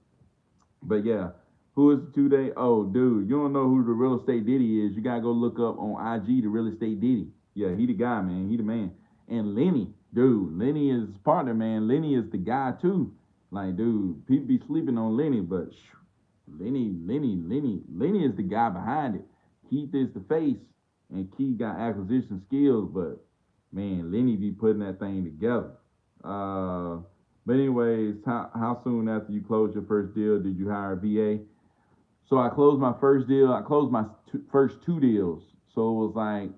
but yeah, who is the 2 day? Oh, dude, you don't know who the real estate Diddy is. You gotta go look up on IG the real estate Diddy. Yeah, he the guy, man. He the man. And Lenny, dude, Lenny is his partner, man. Lenny is the guy too. Like, dude, people be sleeping on Lenny, but Lenny is the guy behind it. Keith is the face, and Keith got acquisition skills, but man, Lenny be putting that thing together. Uh, but anyways, how soon after you closed your first deal did you hire a VA? So I closed my first deal. I closed my first two deals. So it was like,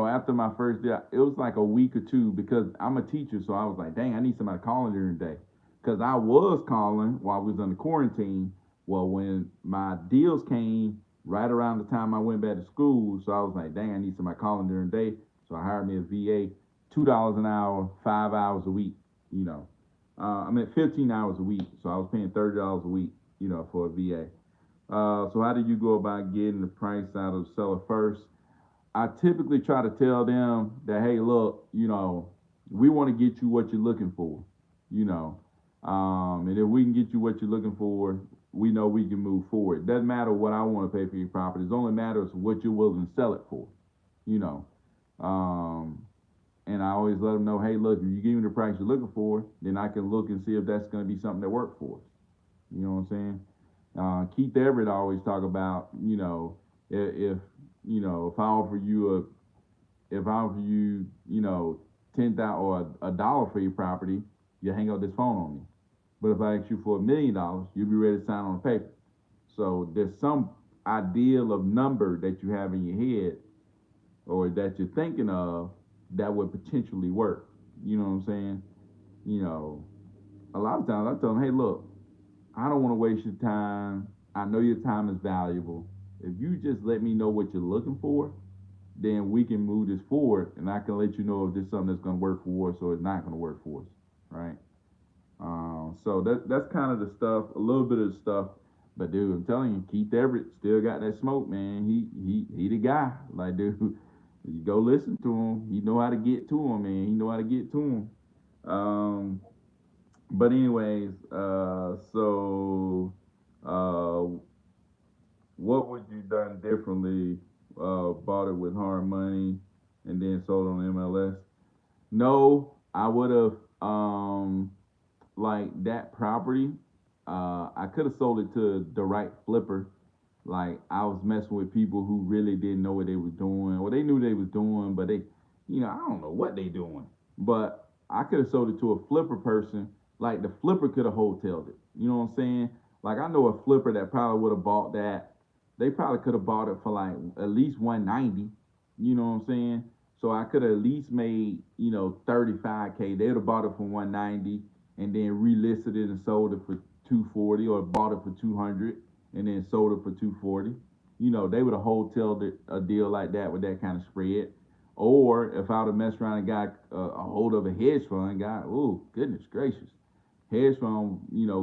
after my first day, it was like a week or two because I'm a teacher. So I was like, dang, I need somebody calling during the day. Because I was calling while I was under quarantine. Well, when my deals came right around the time I went back to school, so I was like, dang, I need somebody calling during the day. So I hired me a VA, $2 an hour, 5 hours a week, you know. I meant 15 hours a week. So I was paying $30 a week, for a VA. So how did you go about getting the price out of the seller first? I typically try to tell them that, hey, look, we want to get you what you're looking for, you know, and if we can get you what you're looking for, we know we can move forward. It doesn't matter what I want to pay for your property. It only matters what you're willing to sell it for, you know. Um, and I always let them know, hey, look, if you give me the price you're looking for, then I can look and see if that's going to be something that works for us. You know what I'm saying? Keith Everett always talk about, if if I offer you if I offer you, 10,000 or a dollar for your property, you hang up this phone on me. But if I ask you for $1 million, you'll be ready to sign on the paper. So there's some ideal of number that you have in your head or that you're thinking of that would potentially work. You know what I'm saying? You know, a lot of times I tell them, hey, look, I don't want to waste your time. I know your time is valuable. If you just let me know what you're looking for, then we can move this forward, and I can let you know if this is something that's going to work for us or it's not going to work for us, right? So that's kind of the stuff, a little bit of the stuff. But dude, I'm telling you, Keith Everett still got that smoke, man. He the guy. Like, dude, you go listen to him. He know how to get to him, man. He know how to get to him. But anyways, uh, what would you done differently? Bought it with hard money and then sold on MLS? No, I would have like that property. I could have sold it to the right flipper. Like, I was messing with people who really didn't know what they was doing, or they knew they was doing, but they, I don't know what they doing. But I could have sold it to a flipper person. Like, the flipper could have wholesaled it. You know what I'm saying? Like, I know a flipper that probably would have bought that. They probably could have bought it for like at least 190. You know what I'm saying? So I could have at least made, 35K. They would have bought it for 190 and then relisted it and sold it for 240, or bought it for 200 and then sold it for 240. They would have wholesaled it, a deal like that with that kind of spread. Or if I would have messed around and got a hold of a hedge fund, oh, goodness gracious. Hedge fund,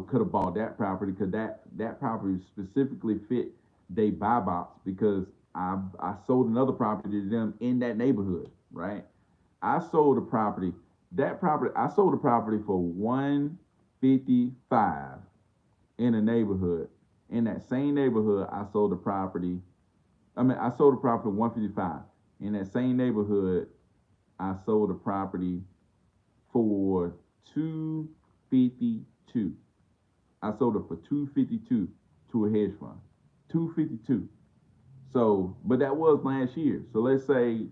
could have bought that property because that property specifically fit they buy box, because I sold another property to them in that neighborhood, right? I sold a property. I sold a property for 155 in a neighborhood. In that same neighborhood, I sold the property. I sold the property for 155. In that same neighborhood, I sold the property for 252. I sold it for 252 to a hedge fund. 252. So, but that was last year. So let's say,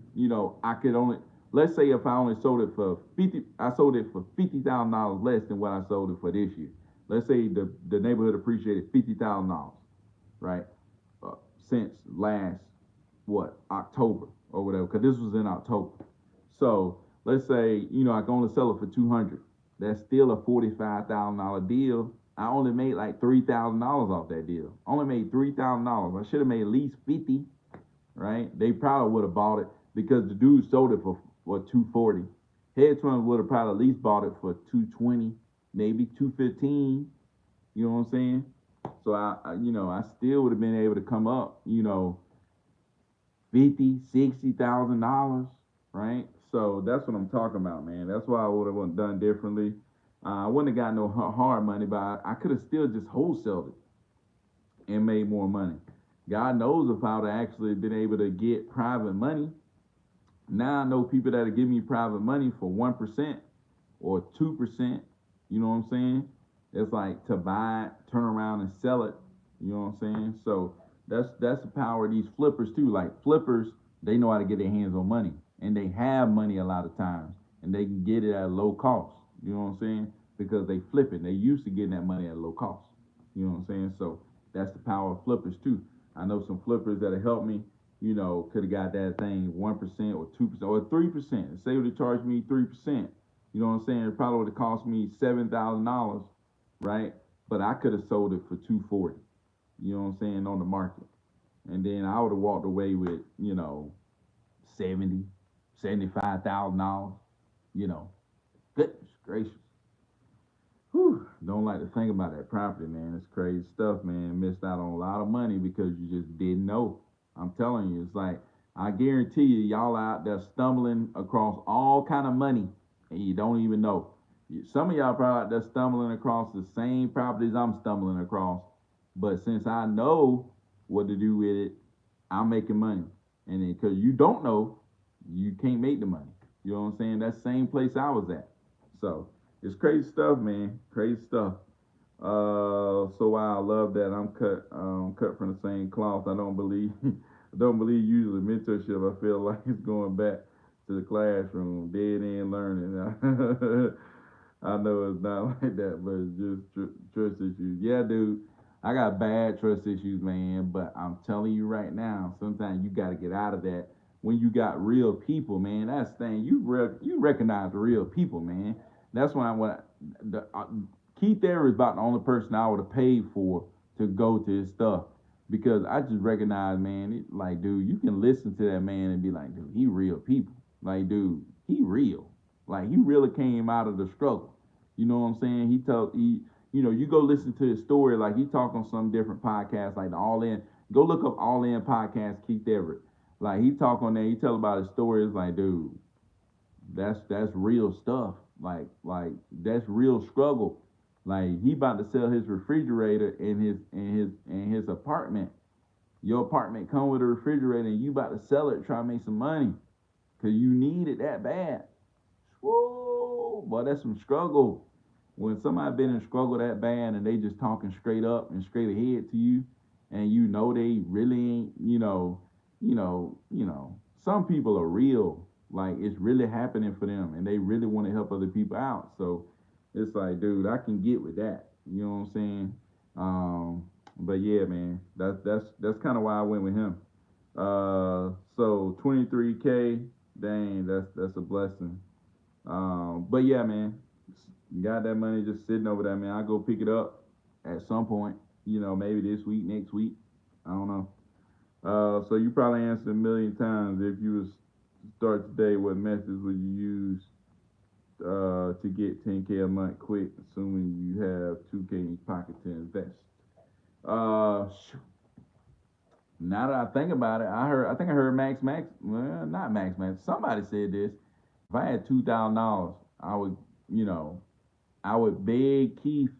I could only, let's say if I only sold it for 50, I sold it for $50,000 less than what I sold it for this year. Let's say the neighborhood appreciated $50,000, right? Uh, since last, what, October or whatever, because this was in October. So let's say, I can only sell it for 200. That's still a $45,000 deal. I only made like $3,000 off that deal. Only made $3,000. I should have made at least 50, right? They probably would have bought it because the dude sold it for 240. Hedge funds would have probably at least bought it for 220, maybe 215. You know what I'm saying? So I still would have been able to come up, 50, $60,000, right? So that's what I'm talking about, man. That's why I would have done differently. I wouldn't have got no hard money, but I could have still just wholesaled it and made more money. God knows if I would have actually been able to get private money. Now I know people that are giving me private money for 1% or 2%. You know what I'm saying? It's like to buy it, turn around and sell it. You know what I'm saying? So that's the power of these flippers too. Like flippers, they know how to get their hands on money, and they have money a lot of times, and they can get it at a low cost. You know what I'm saying? Because they flip it. They used to getting that money at a low cost. You know what I'm saying? So that's the power of flippers too. I know some flippers that have helped me. Could have got that thing 1% or 2% or 3%. Say they charged me 3%. You know what I'm saying? It probably would have cost me $7,000, right? But I could have sold it for 240. You know what I'm saying, on the market, and then I would have walked away with 70, $75,000. You know, goodness gracious. Whew, don't like to think about that property, man. It's crazy stuff, man. Missed out on a lot of money because you just didn't know. I'm telling you, it's like I guarantee you, y'all out there stumbling across all kind of money, and you don't even know. Some of y'all probably out there stumbling across the same properties I'm stumbling across, but since I know what to do with it, I'm making money. And then because you don't know, you can't make the money. You know what I'm saying? That same place I was at. So it's crazy stuff, man. Crazy stuff. So I love that I'm cut from the same cloth. I don't believe I don't believe usually mentorship. I feel like it's going back to the classroom, dead end learning. I know it's not like that, but it's just trust issues. Yeah, dude, I got bad trust issues, man. But I'm telling you right now, sometimes you got to get out of that. When you got real people, man, that's the thing. You recognize the real people, man. That's why the Keith There is about the only person I would have paid for to go to his stuff because I just recognize, man, like, dude, you can listen to that man and be like, dude, he real people. Like, dude, he real. Like, he really came out of the struggle. You know what I'm saying? You go listen to his story. Like, he talk on some different podcasts, like the All In. Go look up All In podcast, Keith Everett. Like, he talk on there. He tell about his story. It's like, dude, that's real stuff. Like that's real struggle. Like he about to sell his refrigerator in his apartment. Your apartment come with a refrigerator and you about to sell it, try to make some money. Cause you need it that bad. Whoa, boy, that's some struggle. When somebody been in struggle that bad and they just talking straight up and straight ahead to you, and you know they really ain't, some people are real. Like it's really happening for them, and they really want to help other people out. So it's like, dude, I can get with that. You know what I'm saying? But yeah, man, that's kind of why I went with him. So 23K, dang, that's a blessing. But yeah, man, you got that money just sitting over there, man. I go pick it up at some point. Maybe this week, next week. I don't know. So you probably answered a million times. If you was to start today, what methods would you use to get 10K a month quick, assuming you have 2K in your pocket to invest? Uh, Now that I think about it, I think I heard Max. Well, not Max. Somebody said this. If I had $2,000, I would, you know, I would beg Keith,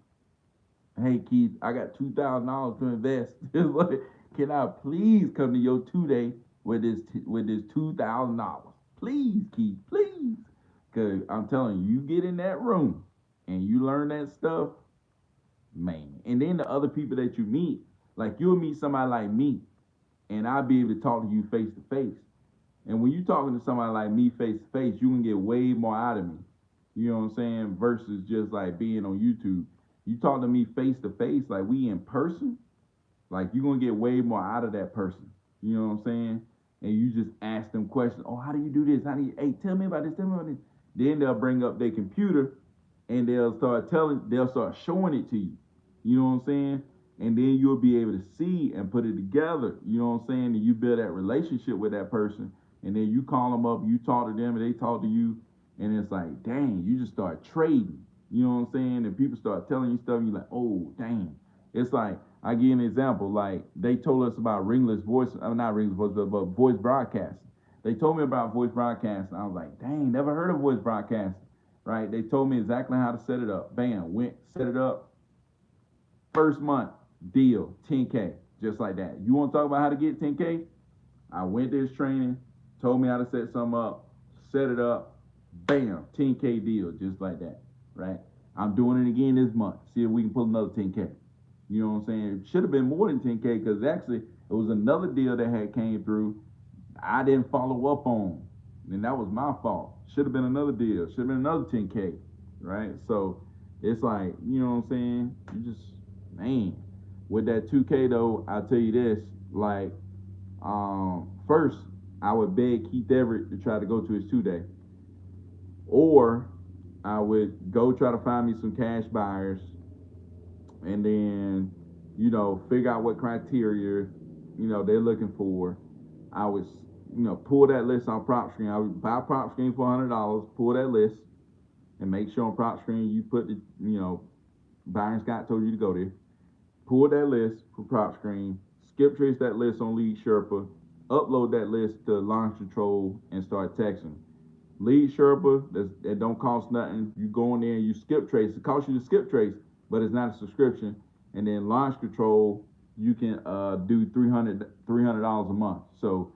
hey Keith, I got $2,000 to invest. Can I please come to your 2 day with this $2,000? Please, Keith, please. Cause I'm telling you, you get in that room and you learn that stuff, man. And then the other people that you meet, like you'll meet somebody like me. and I'll be able to talk to you face to face. And when you're talking to somebody like me face to face, you can get way more out of me. You know what I'm saying? Versus just like being on YouTube. You talk to me face to face, like we in person, like you're gonna get way more out of that person. You know what I'm saying? And you just ask them questions. Oh, how do you do this? How do you hey, tell me about this, tell me about this. Then they'll bring up their computer and they'll start showing it to you. You know what I'm saying? And then you'll be able to see and put it together. You know what I'm saying? And you build that relationship with that person. And then you call them up, you talk to them, and they talk to you. And it's like, dang, you just start trading. You know what I'm saying? And people start telling you stuff, and you're like, oh, dang. It's like, I give you an example. Like, they told us about ringless voice, not ringless voice, but voice broadcasting. They told me about voice broadcasting. I was like, dang, never heard of voice broadcasting. Right? They told me exactly how to set it up. Bam, went, set it up. First month, deal, 10K, just like that. You want to talk about how to get 10K? I went to this training, told me how to set something up, set it up, bam, 10K deal, just like that, right? I'm doing it again this month. See if we can pull another 10K. You know what I'm saying? It should have been more than 10K because actually it was another deal that had came through. I didn't follow up on, and that was my fault. Should have been another deal. Should have been another 10K, right? So it's like, you know what I'm saying? You just, man, with that 2K though, I'll tell you this, like, first, I would beg Keith Everett to try to go to his 2 day, or I would go try to find me some cash buyers, and then, figure out what criteria, they're looking for. I would, pull that list on Prop Screen. I would buy Prop Screen for $100, pull that list, and make sure on Prop Screen you put the, Byron Scott told you to go there. Pull that list for Prop Screen, skip trace that list on Lead Sherpa, upload that list to Launch Control, and start texting. Lead Sherpa, that don't cost nothing. You go in there and you skip trace. It costs you to skip trace, but it's not a subscription. And then Launch Control, you can do $300 a month. So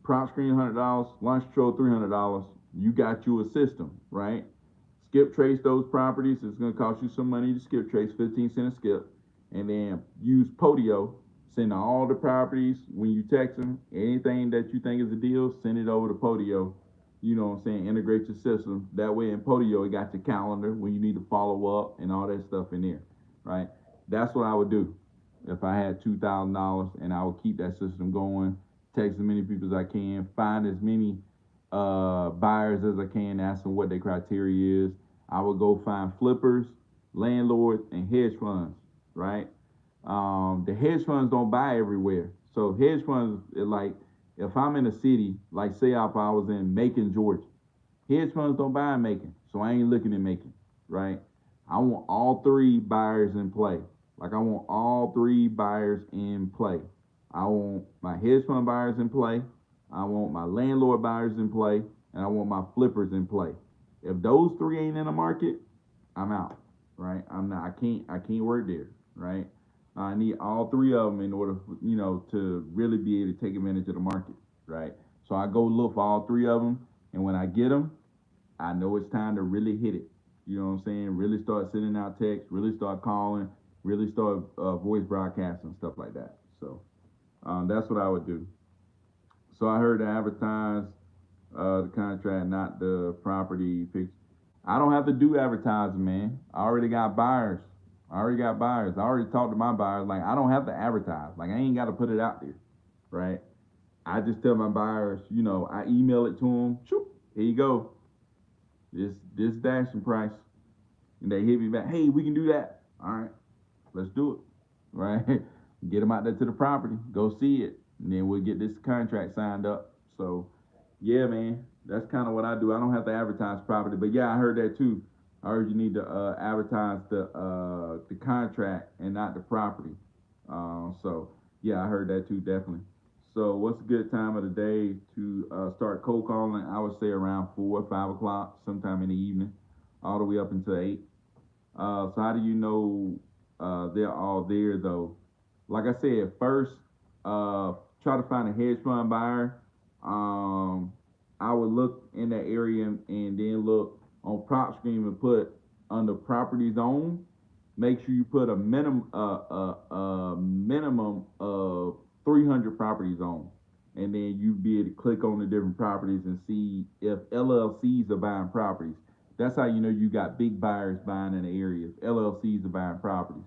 Prop Screen $100, Launch Control $300. You got you a system, right? Skip trace those properties. It's gonna cost you some money to skip trace, 15 cents a skip. And then use Podio, send all the properties when you text them, anything that you think is a deal, send it over to Podio. You know what I'm saying? Integrate your system. That way in Podio, it got your calendar when you need to follow up and all that stuff in there, right? That's what I would do if I had $2,000, and I would keep that system going, text as many people as I can, find as many buyers as I can, ask them what their criteria is. I would go find flippers, landlords, and hedge funds, right? The hedge funds don't buy everywhere. So hedge funds, like, if I'm in a city, like say if I was in Macon, Georgia, hedge funds don't buy in Macon, so I ain't looking at Macon, right? I want all three buyers in play. Like, I want all three buyers in play. I want my hedge fund buyers in play. I want my landlord buyers in play, and I want my flippers in play. If those three ain't in the market, I'm out, right? I'm not. I can't work there, right? I need all three of them in order, to really be able to take advantage of the market, right? So I go look for all three of them, and when I get them, I know it's time to really hit it. You know what I'm saying? Really start sending out texts, really start calling, really start voice broadcasting, stuff like that. So that's what I would do. So I heard to advertise the contract, not the property fix. I don't have to do advertising, man. I already got buyers. I already got buyers. I already talked to my buyers. Like, I don't have to advertise. Like, I ain't got to put it out there, right? I just tell my buyers, I email it to them. Shoop, here you go. This dashing price. And they hit me back. Hey, we can do that. All right, let's do it, right? Get them out there to the property. Go see it. And then we'll get this contract signed up. So, yeah, man, that's kind of what I do. I don't have to advertise property. But, yeah, I heard that too. I heard you need to advertise the contract and not the property. So, yeah, I heard that too, definitely. So, what's a good time of the day to start cold calling? I would say around 4 or 5 o'clock, sometime in the evening, all the way up until 8. So, how do you know they're all there, though? Like I said, first, try to find a hedge fund buyer. I would look in that area and then look on Prop Screen and put under property zone. Make sure you put a minimum of 300 properties on, and then you be able to click on the different properties and see if LLCs are buying properties. That's how you know you got big buyers buying in the area. LLCs are buying properties,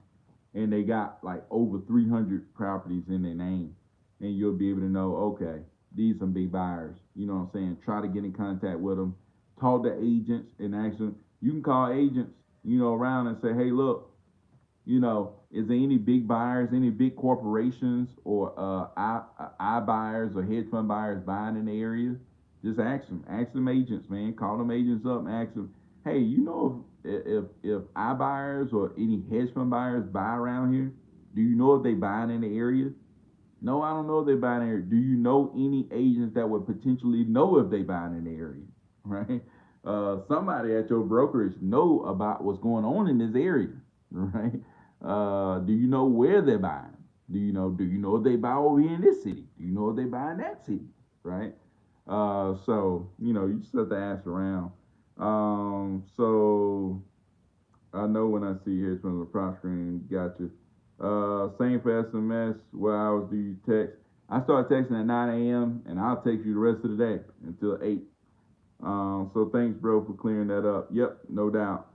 and they got like over 300 properties in their name, and you'll be able to know, okay, these some big buyers. You know what I'm saying? Try to get in contact with them, talk to agents, and actually you can call agents, around and say, hey, look, is there any big buyers, any big corporations or I buyers or hedge fund buyers buying in the area? Just ask them agents, man. Call them agents up and ask them, hey, if I buyers or any hedge fund buyers buy around here? Do you know if they buying in the area? No, I don't know if they buying in the area. Do you know any agents that would potentially know if they buying in the area? Right? Somebody at your brokerage know about what's going on in this area, right? Do you know where they're buying? Do you know if they buy over here in this city? Do you know if they buy in that city? Right? So you just have to ask around. So I know when I see here from the prop screen, gotcha. Same for SMS. What hours do you text? I start texting at 9 a.m. and I'll text you the rest of the day until 8. So thanks, bro, for clearing that up. Yep, no doubt.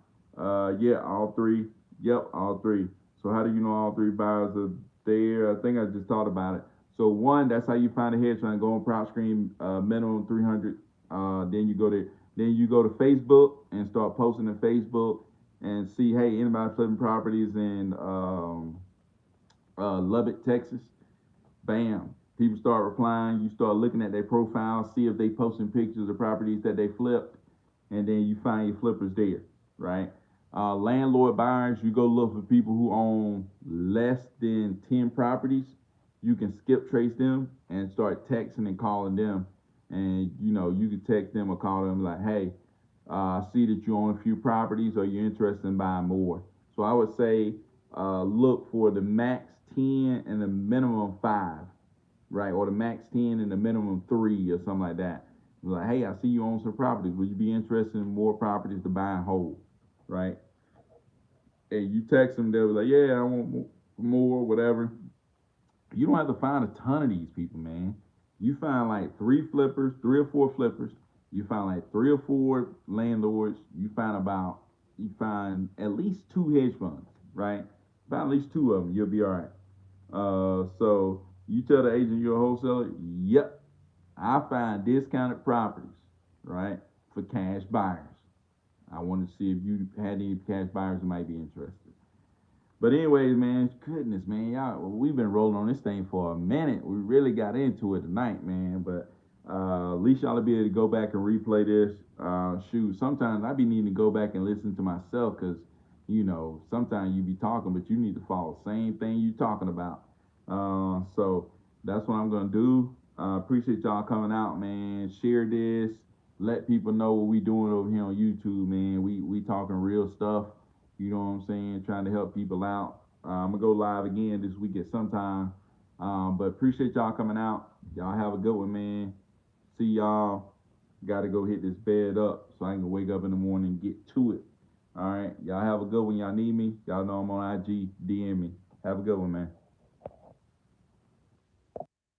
Yeah, all three. Yep, all three. So how do you know all three buyers are there? I think I just talked about it. So one, that's how you find a hedge fund. Go on prop screen, minimum 300. Then you go to Facebook and start posting to Facebook and see, hey, anybody flipping properties in Lubbock, Texas? Bam. People start replying. You start looking at their profile, see if they posting pictures of properties that they flipped, and then you find your flippers there, right? Landlord buyers, you go look for people who own less than 10 properties. You can skip trace them and start texting and calling them. And you can text them or call them like, hey, I see that you own a few properties. Are you interested in buying more? So I would say look for the max 10 and the minimum 5, right? Or the max 10 and the minimum 3 or something like that. Like, hey, I see you own some properties. Would you be interested in more properties to buy and hold, right? And you text them, they'll be like, yeah, I want more, whatever. You don't have to find a ton of these people, man. You find like 3 or 4 flippers. You find like 3 or 4 landlords. You find at least 2 hedge funds, right? Find at least 2 of them, you'll be all right. So you tell the agent you're a wholesaler, yep, I find discounted properties, right, for cash buyers. I want to see if you had any cash buyers who might be interested. But anyways, man, goodness, man, y'all, we've been rolling on this thing for a minute. We really got into it tonight, man. But at least y'all will be able to go back and replay this. Shoot, sometimes I be needing to go back and listen to myself because, sometimes you be talking, but you need to follow the same thing you talking about. So that's what I'm gonna do. Appreciate y'all coming out, man. Share this. Let people know what we doing over here on YouTube, man. We talking real stuff. You know what I'm saying? Trying to help people out. I'm gonna go live again this week at sometime. But appreciate y'all coming out. Y'all have a good one, man. See y'all. Gotta go hit this bed up so I can wake up in the morning and get to it. All right. Y'all have a good one. Y'all need me. Y'all know I'm on IG. DM me. Have a good one, man.